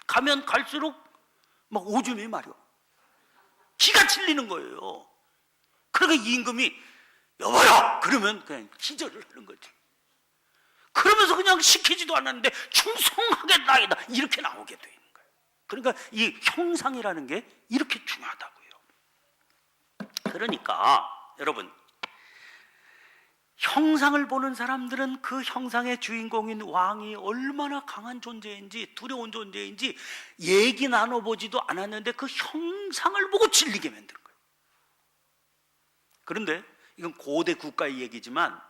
가면 갈수록 막 오줌이 마려. 기가 찔리는 거예요. 그러니까 임금이 여보야 그러면 그냥 기절을 하는 거지. 그러면서 그냥 시키지도 않았는데 충성하겠나이다 이렇게 나오게 되는 거예요. 그러니까 이 형상이라는 게 이렇게 중요하다고요. 그러니까 여러분, 형상을 보는 사람들은 그 형상의 주인공인 왕이 얼마나 강한 존재인지, 두려운 존재인지 얘기 나눠보지도 않았는데 그 형상을 보고 질리게 만드는 거예요. 그런데 이건 고대 국가의 얘기지만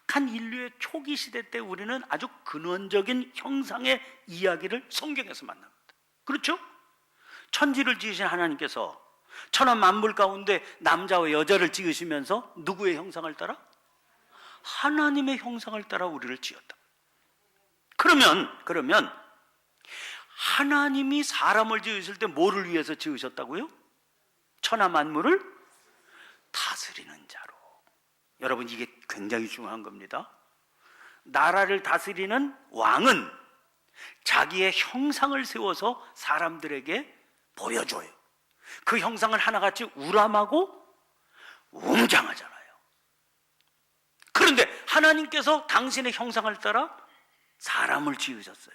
아득한 인류의 초기 시대 때 우리는 아주 근원적인 형상의 이야기를 성경에서 만납니다. 그렇죠? 천지를 지으신 하나님께서 천하 만물 가운데 남자와 여자를 지으시면서 누구의 형상을 따라? 하나님의 형상을 따라 우리를 지었다. 그러면 하나님이 사람을 지으실 때 뭐를 위해서 지으셨다고요? 천하 만물을 다스리는 자로. 여러분, 이게 굉장히 중요한 겁니다. 나라를 다스리는 왕은 자기의 형상을 세워서 사람들에게 보여줘요. 그 형상을 하나같이 우람하고 웅장하잖아요. 그런데 하나님께서 당신의 형상을 따라 사람을 지으셨어요.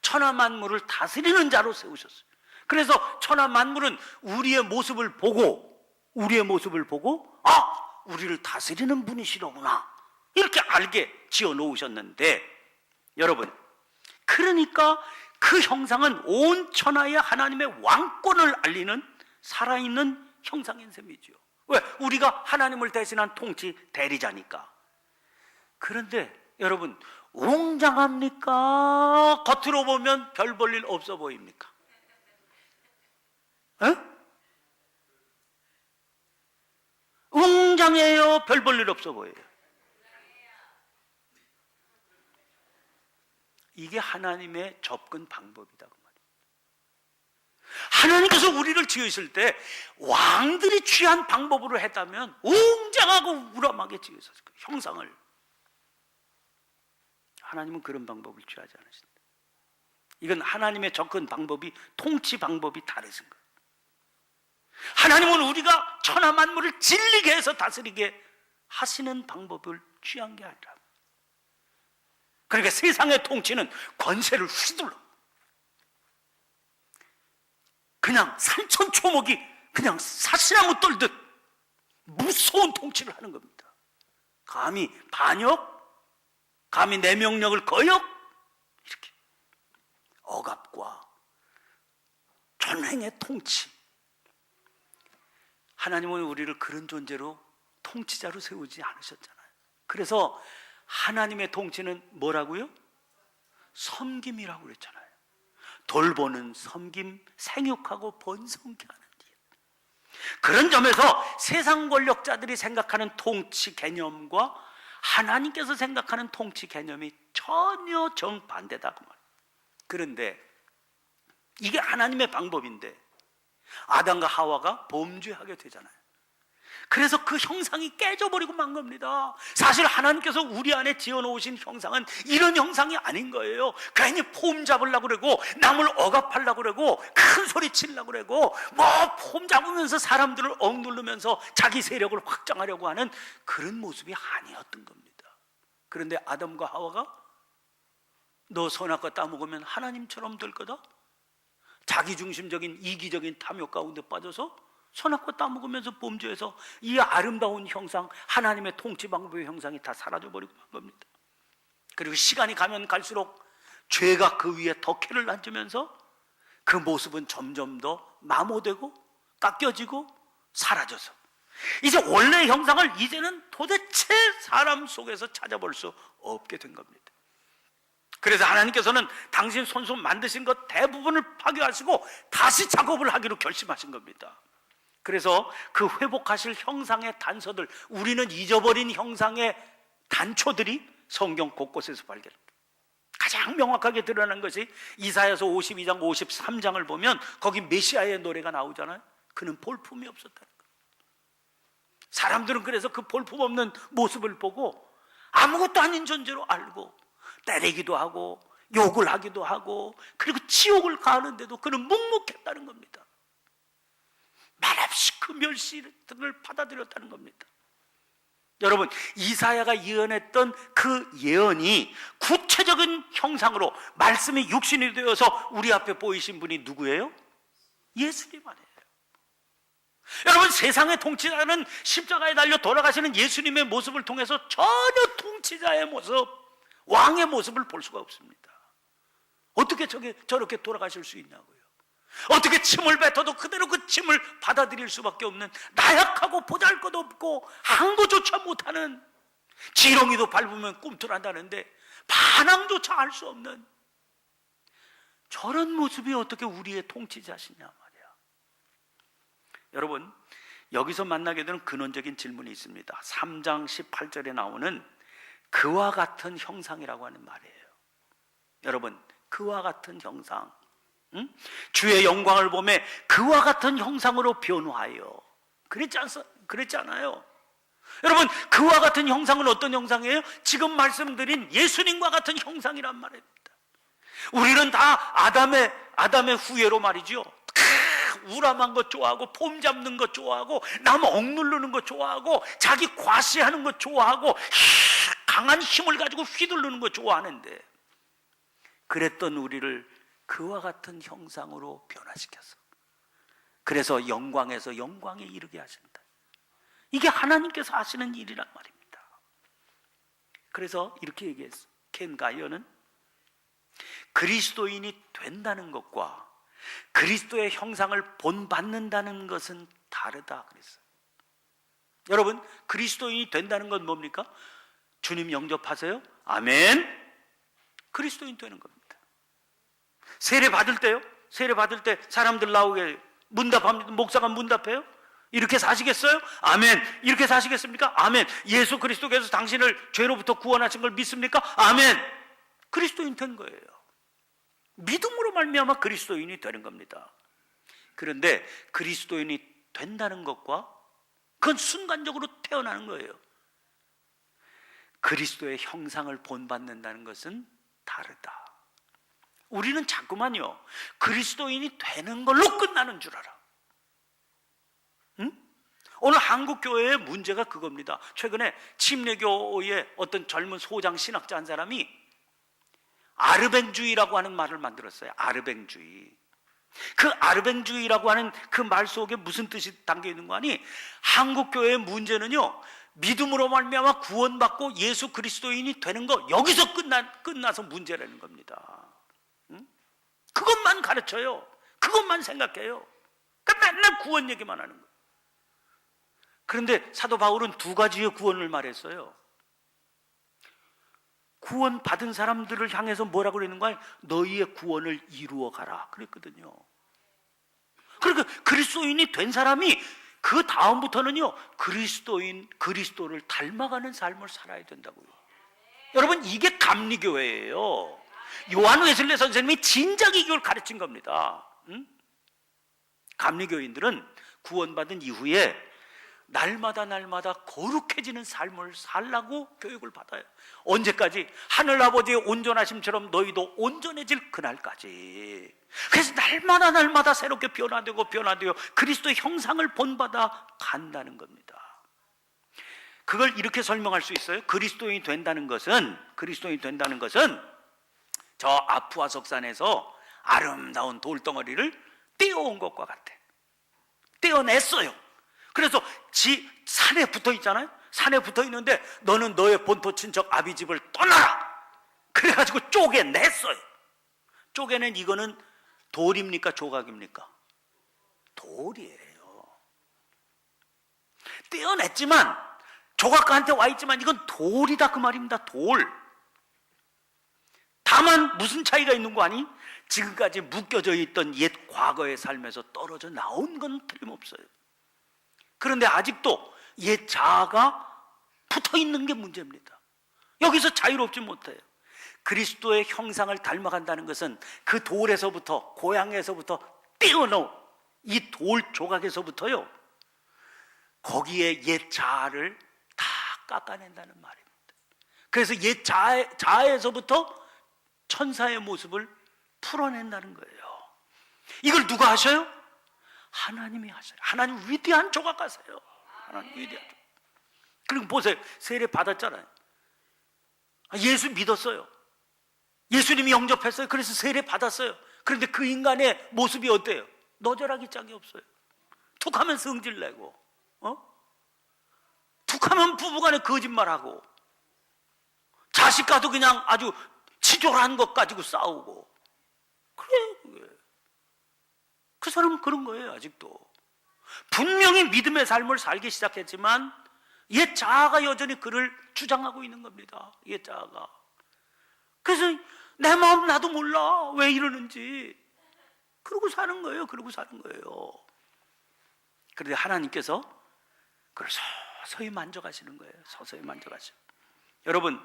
천하 만물을 다스리는 자로 세우셨어요. 그래서 천하 만물은 우리의 모습을 보고 우리를 다스리는 분이시로구나 이렇게 알게 지어 놓으셨는데, 여러분, 그러니까 그 형상은 온 천하의 하나님의 왕권을 알리는 살아있는 형상인 셈이죠. 왜? 우리가 하나님을 대신한 통치 대리자니까. 그런데 여러분, 웅장합니까? 겉으로 보면 별 볼 일 없어 보입니까? 에? 웅장해요? 별 볼 일 없어 보여요? 이게 하나님의 접근 방법이다 그 말이에요. 하나님께서 우리를 지으실 때 왕들이 취한 방법으로 했다면 웅장하고 우람하게 지으셨을 거예요. 형상을. 하나님은 그런 방법을 취하지 않으신다. 이건 하나님의 접근 방법이, 통치 방법이 다르신 거예요. 하나님은 우리가 천하 만물을 진리게 해서 다스리게 하시는 방법을 취한 게 아니라, 그러니까 세상의 통치는 권세를 휘둘러 그냥 산천초목이 그냥 사시나무 떨듯 무서운 통치를 하는 겁니다. 감히 반역, 감히 내 명령을 거역, 이렇게 억압과 전횡의 통치. 하나님은 우리를 그런 존재로 통치자로 세우지 않으셨잖아요. 그래서 하나님의 통치는 뭐라고요? 섬김이라고 그랬잖아요. 돌보는 섬김, 생육하고 번성케 하는 일. 그런 점에서 세상 권력자들이 생각하는 통치 개념과 하나님께서 생각하는 통치 개념이 전혀 정반대다 그 말이에요. 그런데 이게 하나님의 방법인데 아담과 하와가 범죄하게 되잖아요. 그래서 그 형상이 깨져버리고 만 겁니다. 사실 하나님께서 우리 안에 지어놓으신 형상은 이런 형상이 아닌 거예요. 괜히 폼 잡으려고 그러고 남을 억압하려고 그러고 큰 소리 치려고 그러고 폼 잡으면서 사람들을 억누르면서 자기 세력을 확장하려고 하는 그런 모습이 아니었던 겁니다. 그런데 아담과 하와가 너 선악과 따먹으면 하나님처럼 될 거다? 자기중심적인 이기적인 탐욕 가운데 빠져서 선악과 따먹으면서 범죄해서 이 아름다운 형상, 하나님의 통치 방법의 형상이 다 사라져버리고 만 겁니다. 그리고 시간이 가면 갈수록 죄가 그 위에 덕해를 얹으면서 그 모습은 점점 더 마모되고 깎여지고 사라져서 이제 원래의 형상을 이제는 도대체 사람 속에서 찾아볼 수 없게 된 겁니다. 그래서 하나님께서는 당신 손수 만드신 것 대부분을 파괴하시고 다시 작업을 하기로 결심하신 겁니다. 그래서 그 회복하실 형상의 단서들, 우리는 잊어버린 형상의 단초들이 성경 곳곳에서 발견합니다. 가장 명확하게 드러난 것이 이사야서 52장 53장을 보면 거기 메시아의 노래가 나오잖아요. 그는 볼품이 없었다는 거예요. 사람들은 그래서 그 볼품 없는 모습을 보고 아무것도 아닌 존재로 알고 때리기도 하고 욕을 하기도 하고 그리고 지옥을 가하는데도 그는 묵묵했다는 겁니다. 말없이 그 멸시를 받아들였다는 겁니다. 여러분, 이사야가 예언했던 그 예언이 구체적인 형상으로 말씀이 육신이 되어서 우리 앞에 보이신 분이 누구예요? 예수님 아니에요. 여러분, 세상의 통치자는 십자가에 달려 돌아가시는 예수님의 모습을 통해서 전혀 통치자의 모습, 왕의 모습을 볼 수가 없습니다. 어떻게 저렇게 돌아가실 수 있냐고요. 어떻게 침을 뱉어도 그대로 그 침을 받아들일 수밖에 없는 나약하고 보잘것없고 항거조차 못하는, 지렁이도 밟으면 꿈틀한다는데 반항조차 할 수 없는 저런 모습이 어떻게 우리의 통치자시냐 말이야. 여러분, 여기서 만나게 되는 근원적인 질문이 있습니다. 3장 18절에 나오는 그와 같은 형상이라고 하는 말이에요. 여러분, 그와 같은 형상, 주의 영광을 보며 그와 같은 형상으로 변화하여, 그랬지 않아요? 여러분, 그와 같은 형상은 어떤 형상이에요? 지금 말씀드린 예수님과 같은 형상이란 말입니다. 우리는 다 아담의 후예로 말이죠. 우람한 것 좋아하고 폼 잡는 것 좋아하고 남 억누르는 것 좋아하고 자기 과시하는 것 좋아하고 강한 힘을 가지고 휘두르는 것 좋아하는데, 그랬던 우리를 그와 같은 형상으로 변화시켜서 그래서 영광에서 영광에 이르게 하신다. 이게 하나님께서 하시는 일이란 말입니다. 그래서 이렇게 얘기했어. 켄 가이어는 그리스도인이 된다는 것과 그리스도의 형상을 본받는다는 것은 다르다 그랬어요. 여러분, 그리스도인이 된다는 건 뭡니까? 주님 영접하세요? 아멘. 그리스도인 되는 겁니다. 세례 받을 때요? 세례 받을 때 사람들 나오게 문답합니다. 목사가 문답해요? 이렇게 사시겠어요? 아멘. 이렇게 사시겠습니까? 아멘. 예수 그리스도께서 당신을 죄로부터 구원하신 걸 믿습니까? 아멘. 그리스도인 된 거예요. 믿음으로 말미암아 그리스도인이 되는 겁니다. 그런데 그리스도인이 된다는 것과 그건 순간적으로 태어나는 거예요. 그리스도의 형상을 본받는다는 것은 다르다. 우리는 자꾸만요, 그리스도인이 되는 걸로 끝나는 줄 알아. 응? 오늘 한국 교회의 문제가 그겁니다. 최근에 침례교의 어떤 젊은 소장 신학자 한 사람이 아르뱅주의라고 하는 말을 만들었어요. 아르뱅주의. 그 아르뱅주의라고 하는 그 말 속에 무슨 뜻이 담겨 있는 거 아니? 한국 교회의 문제는요, 믿음으로 말미암아 구원받고 예수 그리스도인이 되는 거, 여기서 끝나서 문제라는 겁니다. 응? 그것만 가르쳐요. 그것만 생각해요. 그러니까 맨날 구원 얘기만 하는 거예요. 그런데 사도 바울은 두 가지의 구원을 말했어요. 구원 받은 사람들을 향해서 뭐라고 그러는 거야? 너희의 구원을 이루어 가라 그랬거든요. 그러니까 그리스도인이 된 사람이 그 다음부터는요, 그리스도를 닮아가는 삶을 살아야 된다고요. 여러분, 이게 감리교회예요. 요한 웨슬리 선생님이 진작 이걸 가르친 겁니다. 응? 감리교인들은 구원받은 이후에 날마다 거룩해지는 삶을 살라고 교육을 받아요. 언제까지? 하늘아버지의 온전하심처럼 너희도 온전해질 그날까지. 그래서 날마다 새롭게 변화되고 그리스도의 형상을 본받아 간다는 겁니다. 그걸 이렇게 설명할 수 있어요. 그리스도인이 된다는 것은 저 아프아 석산에서 아름다운 돌덩어리를 떼어온 것과 같아. 떼어냈어요. 그래서 산에 붙어 있잖아요. 산에 붙어 있는데 너는 너의 본토 친척 아비 집을 떠나라. 그래가지고 쪼개냈어요. 쪼개낸 이거는 돌입니까 조각입니까? 돌이에요. 떼어냈지만, 조각가한테 와 있지만 이건 돌이다 그 말입니다. 돌. 다만 무슨 차이가 있는 거 아니? 지금까지 묶여져 있던 옛 과거의 삶에서 떨어져 나온 건 틀림없어요. 그런데 아직도 옛 자아가 붙어 있는 게 문제입니다. 여기서 자유롭지 못해요. 그리스도의 형상을 닮아간다는 것은 그 돌에서부터, 고향에서부터 떼어놓은 이 돌 조각에서부터요, 거기에 옛 자아를 다 깎아낸다는 말입니다. 그래서 옛 자아에서부터 천사의 모습을 풀어낸다는 거예요. 이걸 누가 하셔요? 하나님이 하세요. 하나님 위대한 조각하세요. 하나님 위대한 조각. 그리고 보세요. 세례 받았잖아요. 예수 믿었어요. 예수님이 영접했어요. 그래서 세례 받았어요. 그런데 그 인간의 모습이 어때요? 너절하기 짝이 없어요. 툭하면 성질내고, 툭하면 부부간에 거짓말하고, 자식과도 그냥 아주 치졸한 것 가지고 싸우고. 그래요, 그게. 그 사람은 그런 거예요. 아직도 분명히 믿음의 삶을 살기 시작했지만 옛 자아가 여전히 그를 주장하고 있는 겁니다. 옛 자아가. 그래서 내 마음 나도 몰라 왜 이러는지 그러고 사는 거예요. 그런데 하나님께서 그걸 서서히 만져가시는 거예요. 서서히 만져가시고. 여러분,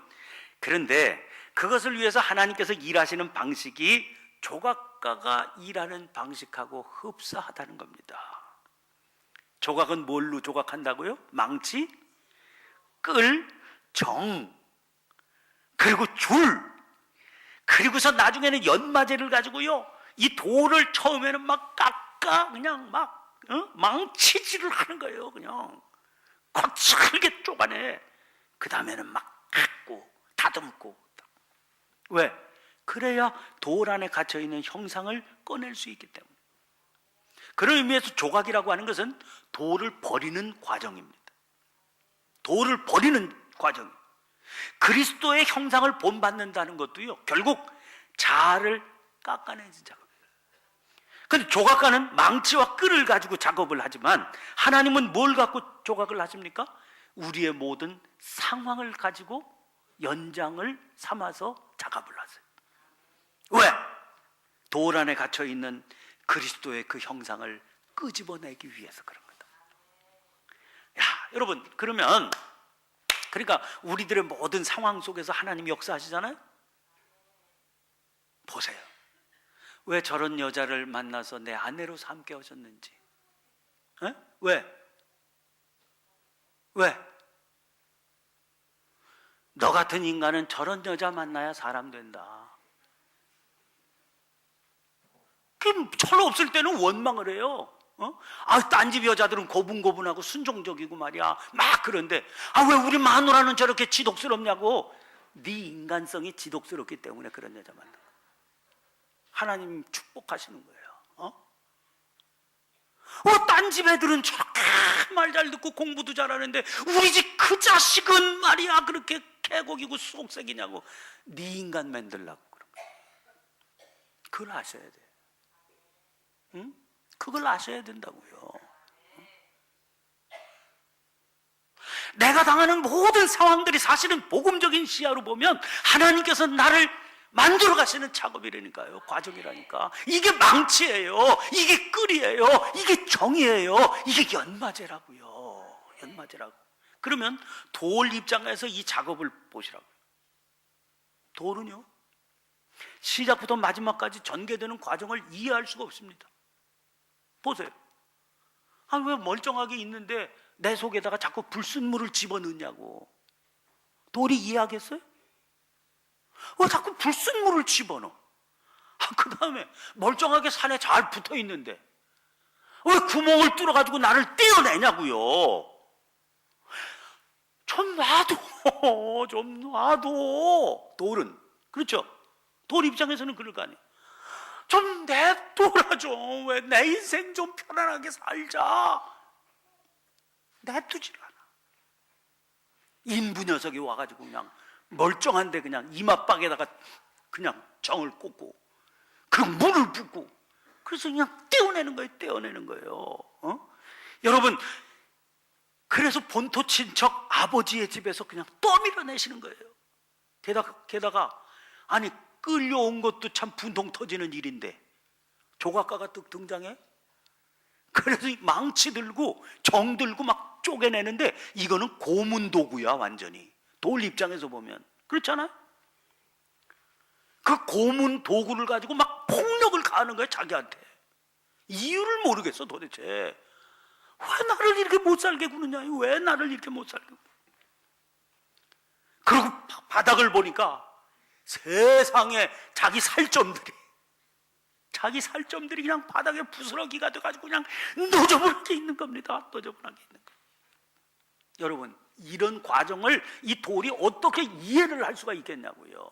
그런데 그것을 위해서 하나님께서 일하시는 방식이 조각가가 일하는 방식하고 흡사하다는 겁니다. 조각은 뭘로 조각한다고요? 망치, 끌, 정, 그리고 줄, 그리고서 나중에는 연마제를 가지고요, 이 돌을 처음에는 막 깎아 그냥 막 망치질을 하는 거예요. 그냥 거칠게 쪼가내. 그 다음에는 막 깎고 다듬고. 왜? 그래야 돌 안에 갇혀있는 형상을 꺼낼 수 있기 때문에. 그런 의미에서 조각이라고 하는 것은 돌을 버리는 과정입니다. 돌을 버리는 과정. 그리스도의 형상을 본받는다는 것도요, 결국 자아를 깎아내는 작업이에요. 그런데 조각가는 망치와 끌을 가지고 작업을 하지만 하나님은 뭘 갖고 조각을 하십니까? 우리의 모든 상황을 가지고 연장을 삼아서 작업을 하세요. 돌 안에 갇혀 있는 그리스도의 그 형상을 끄집어내기 위해서 그런 거다. 야, 여러분, 그러니까 우리들의 모든 상황 속에서 하나님이 역사하시잖아요. 보세요. 왜 저런 여자를 만나서 내 아내로 삼게 하셨는지. 에? 왜? 너 같은 인간은 저런 여자 만나야 사람 된다. 철로 없을 때는 원망을 해요. 딴 집 여자들은 고분고분하고 순종적이고 말이야. 막 그런데 왜 우리 마누라는 저렇게 지독스럽냐고. 네 인간성이 지독스럽기 때문에 그런 여자 만나. 하나님 축복하시는 거예요. 딴 집 애들은 저렇게 말 잘 듣고 공부도 잘하는데 우리 집 그 자식은 말이야 그렇게 개곡이고 속색이냐고. 네 인간 만들라고 그런 거예요. 그걸 아셔야 돼. 응? 그걸 아셔야 된다고요. 내가 당하는 모든 상황들이 사실은 복음적인 시야로 보면 하나님께서 나를 만들어 가시는 작업이라니까요. 과정이라니까. 이게 망치예요. 이게 끓이에요. 이게 정이에요. 이게 연마제라고요. 연마제라고. 그러면 돌 입장에서 이 작업을 보시라고요. 돌은요, 시작부터 마지막까지 전개되는 과정을 이해할 수가 없습니다. 보세요. 왜 멀쩡하게 있는데 내 속에다가 자꾸 불순물을 집어넣냐고. 돌이 이해하겠어요? 왜 자꾸 불순물을 집어넣어? 그 다음에 멀쩡하게 산에 잘 붙어 있는데 왜 구멍을 뚫어가지고 나를 떼어내냐고요. 좀 놔둬. 좀 놔둬. 돌은 그렇죠. 돌 입장에서는 그럴 거 아니에요. 좀 냅둬라 좀. 왜 내 인생 좀 편안하게 살자. 냅두질 않아. 인부 녀석이 와가지고 그냥 멀쩡한데 그냥 이마박에다가 그냥 정을 꽂고 그 물을 붓고 그래서 그냥 떼어내는 거예요. 여러분, 그래서 본토 친척 아버지의 집에서 그냥 떠밀어내시는 거예요. 게다가 아니 끌려온 것도 참 분통 터지는 일인데 조각가가 뚝 등장해? 그래서 망치 들고 정 들고 막 쪼개내는데 이거는 고문 도구야. 완전히 돌 입장에서 보면 그렇잖아요. 그 고문 도구를 가지고 막 폭력을 가하는 거예요. 자기한테. 이유를 모르겠어 도대체. 왜 나를 이렇게 못 살게 구느냐. 왜 나를 이렇게 못 살게 구느냐. 그리고 바닥을 보니까 세상에 자기 살점들이 그냥 바닥에 부스러기가 돼가지고 그냥 너저분하게 있는 겁니다. 너저분하게 있는 거예요. 여러분, 이런 과정을 이 돌이 어떻게 이해를 할 수가 있겠냐고요.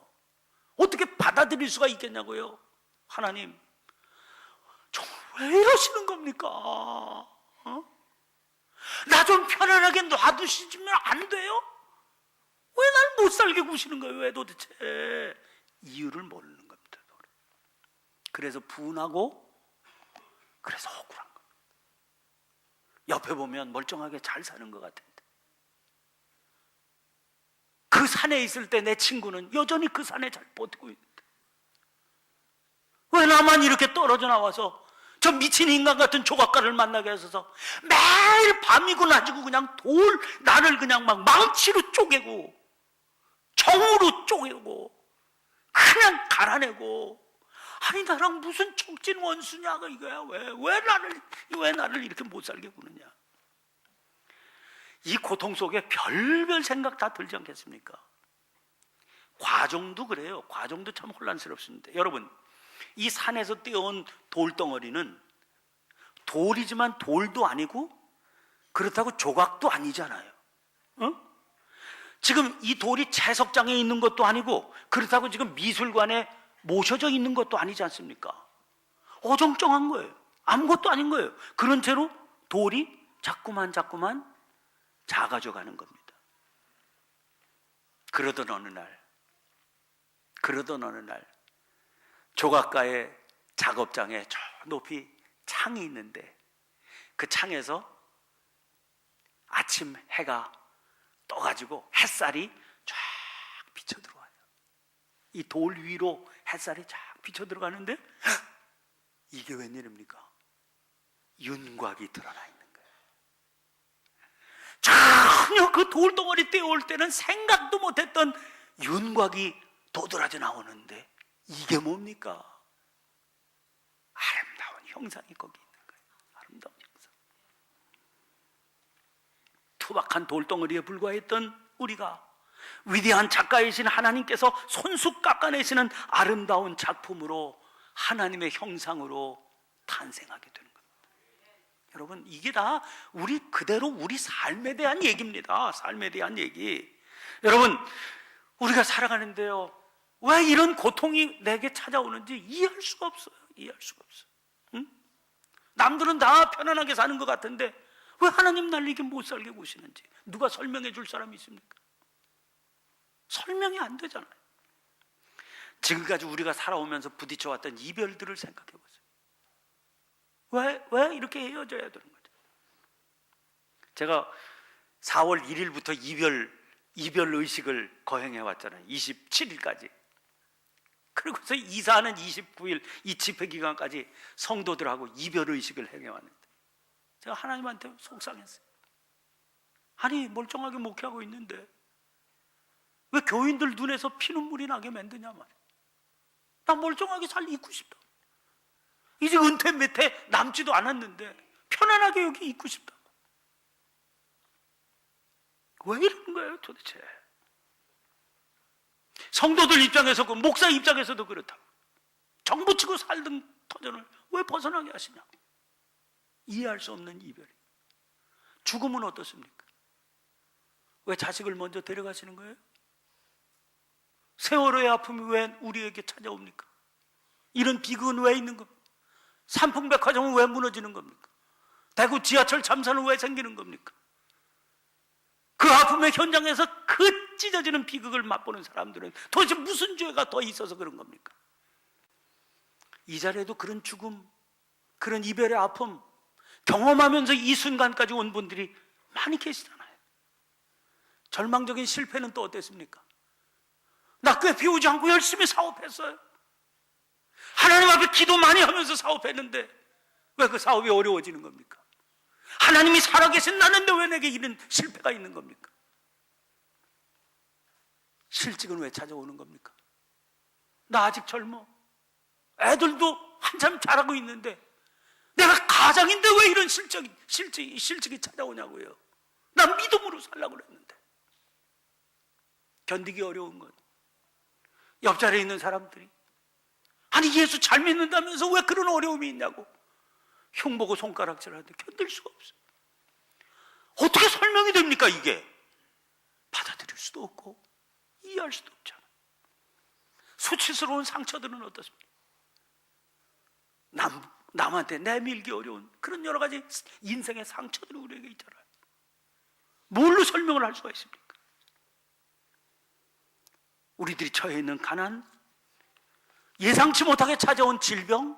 어떻게 받아들일 수가 있겠냐고요. 하나님, 정말 왜 이러시는 겁니까? 나 좀 편안하게 놔두시면 안 돼요? 왜 날 못 살게 구시는 거예요? 왜 도대체? 이유를 모르는 겁니다. 그래서 분하고 그래서 억울한 겁니다. 옆에 보면 멀쩡하게 잘 사는 것 같은데 그 산에 있을 때 내 친구는 여전히 그 산에 잘 버티고 있는데 왜 나만 이렇게 떨어져 나와서 저 미친 인간 같은 조각가를 만나게 해서 매일 밤이고 낮이고 그냥 나를 그냥 막 망치로 쪼개고 정으로 쪼개고 그냥 갈아내고. 아니 나랑 무슨 척진 원수냐가 이거야. 왜 나를 이렇게 못 살게 구느냐. 이 고통 속에 별별 생각 다 들지 않겠습니까? 과정도 그래요. 과정도 참 혼란스럽습니다. 여러분, 이 산에서 떼어온 돌덩어리는 돌이지만 돌도 아니고 그렇다고 조각도 아니잖아요. 지금 이 돌이 채석장에 있는 것도 아니고 그렇다고 지금 미술관에 모셔져 있는 것도 아니지 않습니까? 어정쩡한 거예요. 아무것도 아닌 거예요. 그런 채로 돌이 자꾸만 작아져 가는 겁니다. 그러던 어느 날 조각가의 작업장에 저 높이 창이 있는데 그 창에서 아침 해가 떠가지고 햇살이 쫙 비쳐 들어와요. 이 돌 위로 햇살이 쫙 비쳐 들어가는데 이게 웬일입니까? 윤곽이 드러나 있는 거예요. 전혀 그 돌덩어리 떼어올 때는 생각도 못했던 윤곽이 도드라져 나오는데 이게 뭡니까? 아름다운 형상이 거기 있는 거예요. 아름다운 형상. 투박한 돌덩어리에 불과했던 우리가 위대한 작가이신 하나님께서 손수 깎아내시는 아름다운 작품으로 하나님의 형상으로 탄생하게 되는 겁니다. 여러분, 이게 다 우리 그대로 우리 삶에 대한 얘기입니다. 삶에 대한 얘기. 여러분, 우리가 살아가는데요, 왜 이런 고통이 내게 찾아오는지 이해할 수가 없어요. 이해할 수가 없어요. 응? 남들은 다 편안하게 사는 것 같은데 왜 하나님 날 이렇게 못 살게 구시는지 누가 설명해 줄 사람이 있습니까? 설명이 안 되잖아요. 지금까지 우리가 살아오면서 부딪혀왔던 이별들을 생각해 보세요. 왜 이렇게 헤어져야 되는 거죠? 제가 4월 1일부터 이별 의식을 거행해 왔잖아요. 27일까지. 그리고서 이사하는 29일 이 집회 기간까지 성도들하고 이별 의식을 행해 왔는데 제가 하나님한테 속상했어요. 아니, 멀쩡하게 목회하고 있는데 왜 교인들 눈에서 피눈물이 나게 만드냐 말이야. 나 멀쩡하게 있고 싶다. 이제 은퇴 몇 해 남지도 않았는데 편안하게 여기 있고 싶다. 왜 이러는 거예요 도대체? 성도들 입장에서, 그 목사 입장에서도 그렇다. 정부 치고 살던 터전을 왜 벗어나게 하시냐. 이해할 수 없는 이별이. 죽음은 어떻습니까? 왜 자식을 먼저 데려가시는 거예요? 세월호의 아픔이 왜 우리에게 찾아옵니까? 이런 비극은 왜 있는 겁니까? 삼풍백화점은 왜 무너지는 겁니까? 대구 지하철 참사는 왜 생기는 겁니까? 그 아픔의 현장에서 그 찢어지는 비극을 맛보는 사람들은 도대체 무슨 죄가 더 있어서 그런 겁니까? 이 자리에도 그런 죽음, 그런 이별의 아픔 경험하면서 이 순간까지 온 분들이 많이 계시잖아요. 절망적인 실패는 또 어땠습니까? 나 꽤 비우지 않고 열심히 사업했어요. 하나님 앞에 기도 많이 하면서 사업했는데 왜 그 사업이 어려워지는 겁니까? 하나님이 살아계신 나는데 왜 내게 이런 실패가 있는 겁니까? 실직은 왜 찾아오는 겁니까? 나 아직 젊어. 애들도 한참 자라고 있는데 내가 가장인데 왜 이런 실직이 찾아오냐고요. 난 믿음으로 살려고 그랬는데. 견디기 어려운 건 옆자리에 있는 사람들이 아니 예수 잘 믿는다면서 왜 그런 어려움이 있냐고 흉 보고 손가락질하는데 견딜 수가 없어요. 어떻게 설명이 됩니까 이게? 받아들일 수도 없고 이해할 수도 없잖아. 수치스러운 상처들은 어떻습니까? 남한테 내밀기 어려운 그런 여러 가지 인생의 상처들이 우리에게 있잖아요. 뭘로 설명을 할 수가 있습니까? 우리들이 처해 있는 가난, 예상치 못하게 찾아온 질병,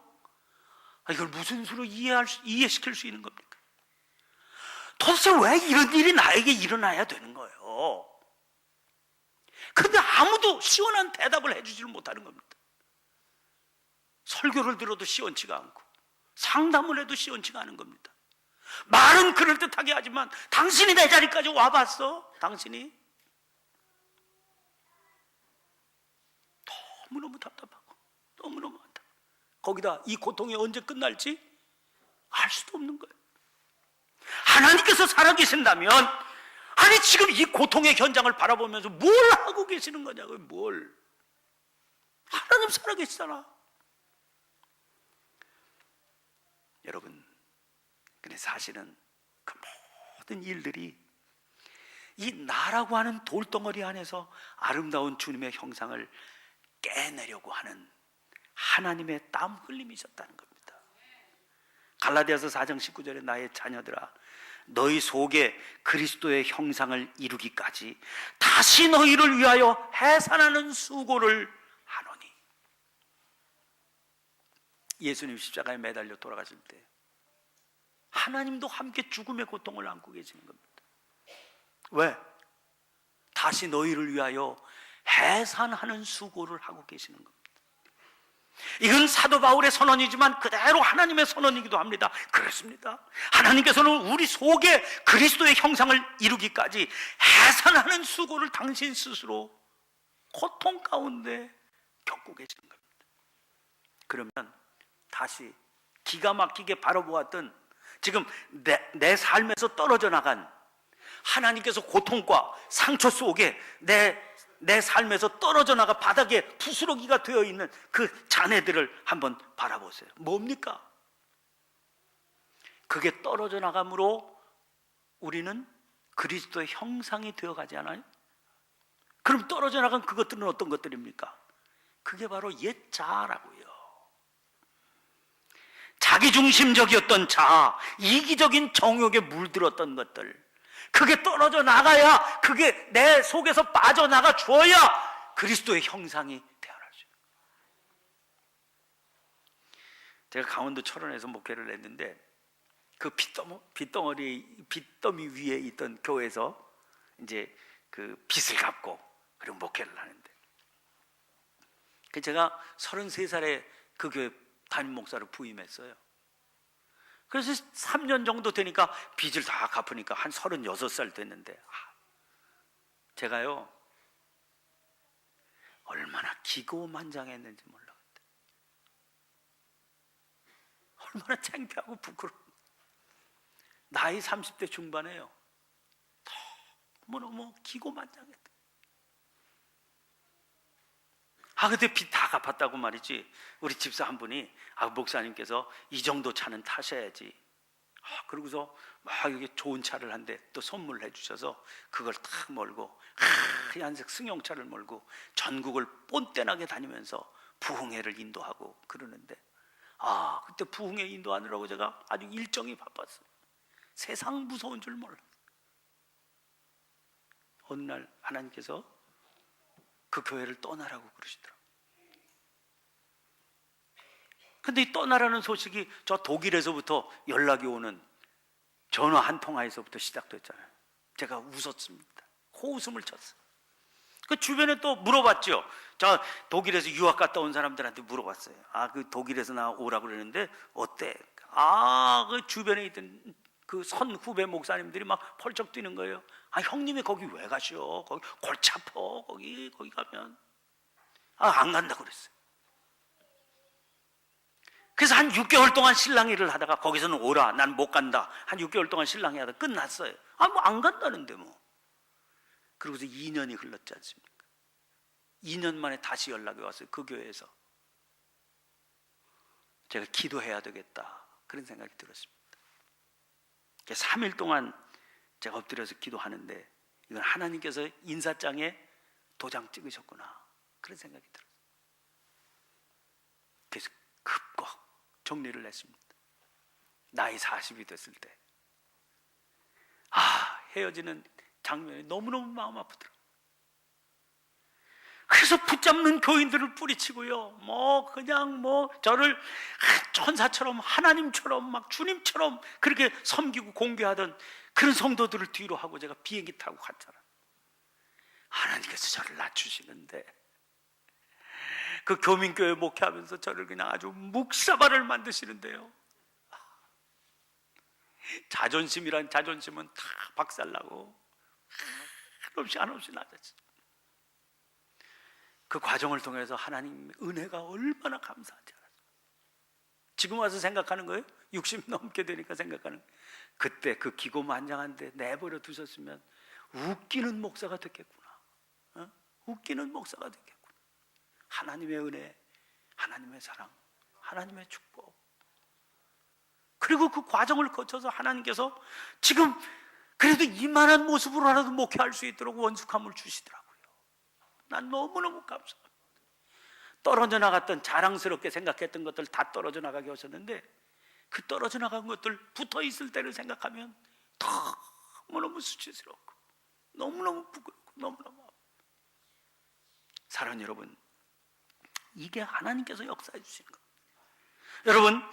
이걸 무슨 수로 이해시킬 수 있는 겁니까? 도대체 왜 이런 일이 나에게 일어나야 되는 거예요? 그런데 아무도 시원한 대답을 해주지를 못하는 겁니다. 설교를 들어도 시원치가 않고 상담을 해도 시원치가 않은 겁니다. 말은 그럴듯하게 하지만 당신이 내 자리까지 와봤어? 당신이? 너무너무 답답하고 너무너무 많다. 거기다 이 고통이 언제 끝날지 알 수도 없는 거예요. 하나님께서 살아계신다면 아니 지금 이 고통의 현장을 바라보면서 뭘 하고 계시는 거냐고요. 뭘. 하나님 살아계시잖아. 여러분, 근데 사실은 그 모든 일들이 이 나라고 하는 돌덩어리 안에서 아름다운 주님의 형상을 깨내려고 하는 하나님의 땀 흘림이셨다는 겁니다. 갈라디아서 4장 19절에 나의 자녀들아 너희 속에 그리스도의 형상을 이루기까지 다시 너희를 위하여 해산하는 수고를 하노니. 예수님 십자가에 매달려 돌아가실 때 하나님도 함께 죽음의 고통을 안고 계시는 겁니다. 왜? 다시 너희를 위하여 해산하는 수고를 하고 계시는 겁니다. 이건 사도 바울의 선언이지만 그대로 하나님의 선언이기도 합니다. 그렇습니다. 하나님께서는 우리 속에 그리스도의 형상을 이루기까지 해산하는 수고를 당신 스스로 고통 가운데 겪고 계신 겁니다. 그러면 다시 기가 막히게 바라보았던 지금 내 삶에서 떨어져 나간 하나님께서 고통과 상처 속에 내 삶에서 떨어져 나가 바닥에 부스러기가 되어 있는 그 자네들을 한번 바라보세요. 뭡니까? 그게 떨어져 나감으로 우리는 그리스도의 형상이 되어 가지 않아요? 그럼 떨어져 나간 그것들은 어떤 것들입니까? 그게 바로 옛 자아라고요. 자기중심적이었던 자아, 이기적인 정욕에 물들었던 것들, 그게 떨어져 나가야, 그게 내 속에서 빠져나가 줘야 그리스도의 형상이 태어날 수 있어요. 제가 강원도 철원에서 목회를 했는데 그 빚더미 위에 있던 교회에서 이제 그 빚을 갚고 그리고 목회를 하는데, 제가 33살에 그 교회 담임 목사로 부임했어요. 그래서 3년 정도 되니까 빚을 다 갚으니까 한 36살 됐는데, 제가요 얼마나 기고만장했는지 몰라. 얼마나 창피하고 부끄러워. 나이 30대 중반에요. 너무너무 기고만장했다. 근데 빚 다 갚았다고 말이지. 우리 집사 한 분이 목사님께서 이 정도 차는 타셔야지. 그러고서 막 이게 좋은 차를 한대 또 선물해 주셔서 그걸 탁 몰고 하얀색 승용차를 몰고 전국을 뽐떼나게 다니면서 부흥회를 인도하고 그러는데, 그때 부흥회 인도하느라고 제가 아주 일정이 바빴어요. 세상 무서운 줄 몰랐어요. 어느 날 하나님께서 그 교회를 떠나라고 그러시더라고요. 근데 이 떠나라는 소식이 저 독일에서부터 연락이 오는 전화 한 통화에서부터 시작됐잖아요. 제가 웃었습니다. 호웃음을 쳤어요. 그 주변에 또 물어봤죠. 저 독일에서 유학 갔다 온 사람들한테 물어봤어요. 그 독일에서 나 오라고 그러는데 어때? 그 주변에 있던 그 선 후배 목사님들이 막 펄쩍 뛰는 거예요. 형님이 거기 왜 가시오? 거기 골치 아파. 거기 가면. 안 간다고 그랬어요. 그래서 한 6개월 동안 신랑 일을 하다가 거기서는 오라, 난 못 간다. 한 6개월 동안 신랑이 하다가 끝났어요. 안 간다는데 뭐. 그러고서 2년이 흘렀지 않습니까? 2년 만에 다시 연락이 왔어요. 그 교회에서. 제가 기도해야 되겠다, 그런 생각이 들었습니다. 3일 동안 제가 엎드려서 기도하는데 이건 하나님께서 인사장에 도장 찍으셨구나, 그런 생각이 들었어요. 그래서 급거 정리를 했습니다. 나이 40이 됐을 때 헤어지는 장면이 너무너무 마음 아프더라고요. 그래서 붙잡는 교인들을 뿌리치고요, 그냥 저를 천사처럼 하나님처럼 막 주님처럼 그렇게 섬기고 공개하던 그런 성도들을 뒤로 하고 제가 비행기 타고 갔잖아요. 하나님께서 저를 낮추시는데 그 교민교회 목회하면서 저를 그냥 아주 묵사발을 만드시는데요, 자존심이란 자존심은 다 박살나고 한없이 낮아지죠. 그 과정을 통해서 하나님의 은혜가 얼마나 감사한지 알았어요. 지금 와서 생각하는 거예요. 60 넘게 되니까 생각하는 거예요. 그때 그 기고만장한데 내버려 두셨으면 웃기는 목사가 됐겠구나. 웃기는 목사가 됐겠구나. 하나님의 은혜, 하나님의 사랑, 하나님의 축복, 그리고 그 과정을 거쳐서 하나님께서 지금 그래도 이만한 모습으로라도 목회할 수 있도록 원숙함을 주시더라고요. 난 너무너무 감사합니다. 떨어져 나갔던, 자랑스럽게 생각했던 것들 다 떨어져 나가게 하셨는데, 그 떨어져 나간 것들 붙어 있을 때를 생각하면 너무너무 수치스럽고 너무너무 부끄럽고 너무너무 아프고. 사랑하는 여러분, 이게 하나님께서 역사해 주시는 겁니다. 여러분,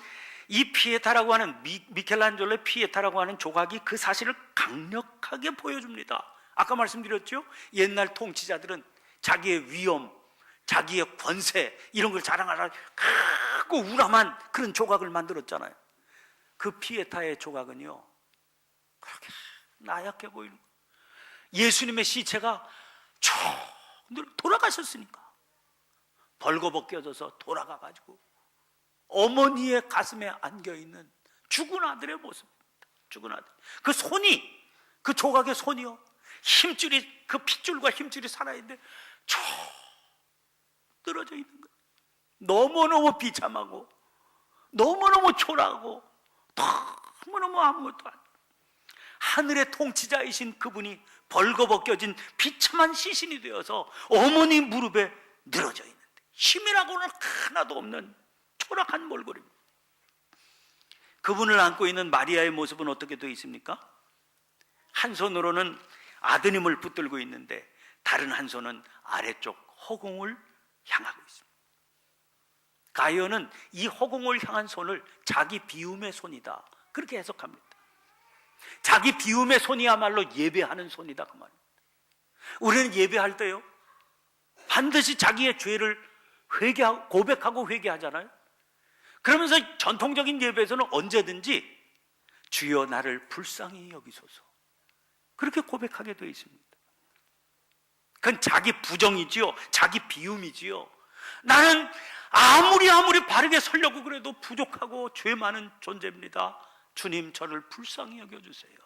이 피에타라고 하는 미켈란젤로의 피에타라고 하는 조각이 그 사실을 강력하게 보여줍니다. 아까 말씀드렸죠? 옛날 통치자들은 자기의 위엄, 자기의 권세 이런 걸 자랑하라 크고 우람한 그런 조각을 만들었잖아요. 그 피에타의 조각은요, 그렇게 나약해 보이는 거예요. 예수님의 시체가 쭉 돌아가셨으니까 벌거벗겨져서 돌아가가지고 어머니의 가슴에 안겨있는 죽은 아들의 모습입니다. 죽은 아들. 그 손이, 그 조각의 손이요, 힘줄이, 그 핏줄과 힘줄이 살아있는데 쭉 늘어져 있는 거예요. 너무너무 비참하고 너무너무 초라하고 너무너무 아무것도 아니에요. 하늘의 통치자이신 그분이 벌거벗겨진 비참한 시신이 되어서 어머니 무릎에 늘어져 있는데 힘이라고는 하나도 없는 초락한 몰골입니다. 그분을 안고 있는 마리아의 모습은 어떻게 되어 있습니까? 한 손으로는 아드님을 붙들고 있는데 다른 한 손은 아래쪽 허공을 향하고 있습니다. 가이어는 이 허공을 향한 손을 자기 비움의 손이다, 그렇게 해석합니다. 자기 비움의 손이야말로 예배하는 손이다, 그 말입니다. 우리는 예배할 때요, 반드시 자기의 죄를 회개하고 고백하고 회개하잖아요. 그러면서 전통적인 예배에서는 언제든지 주여 나를 불쌍히 여기소서, 그렇게 고백하게 되어 있습니다. 그건 자기 부정이지요, 자기 비움이지요. 나는 아무리 바르게 서려고 그래도 부족하고 죄 많은 존재입니다. 주님 저를 불쌍히 여겨주세요.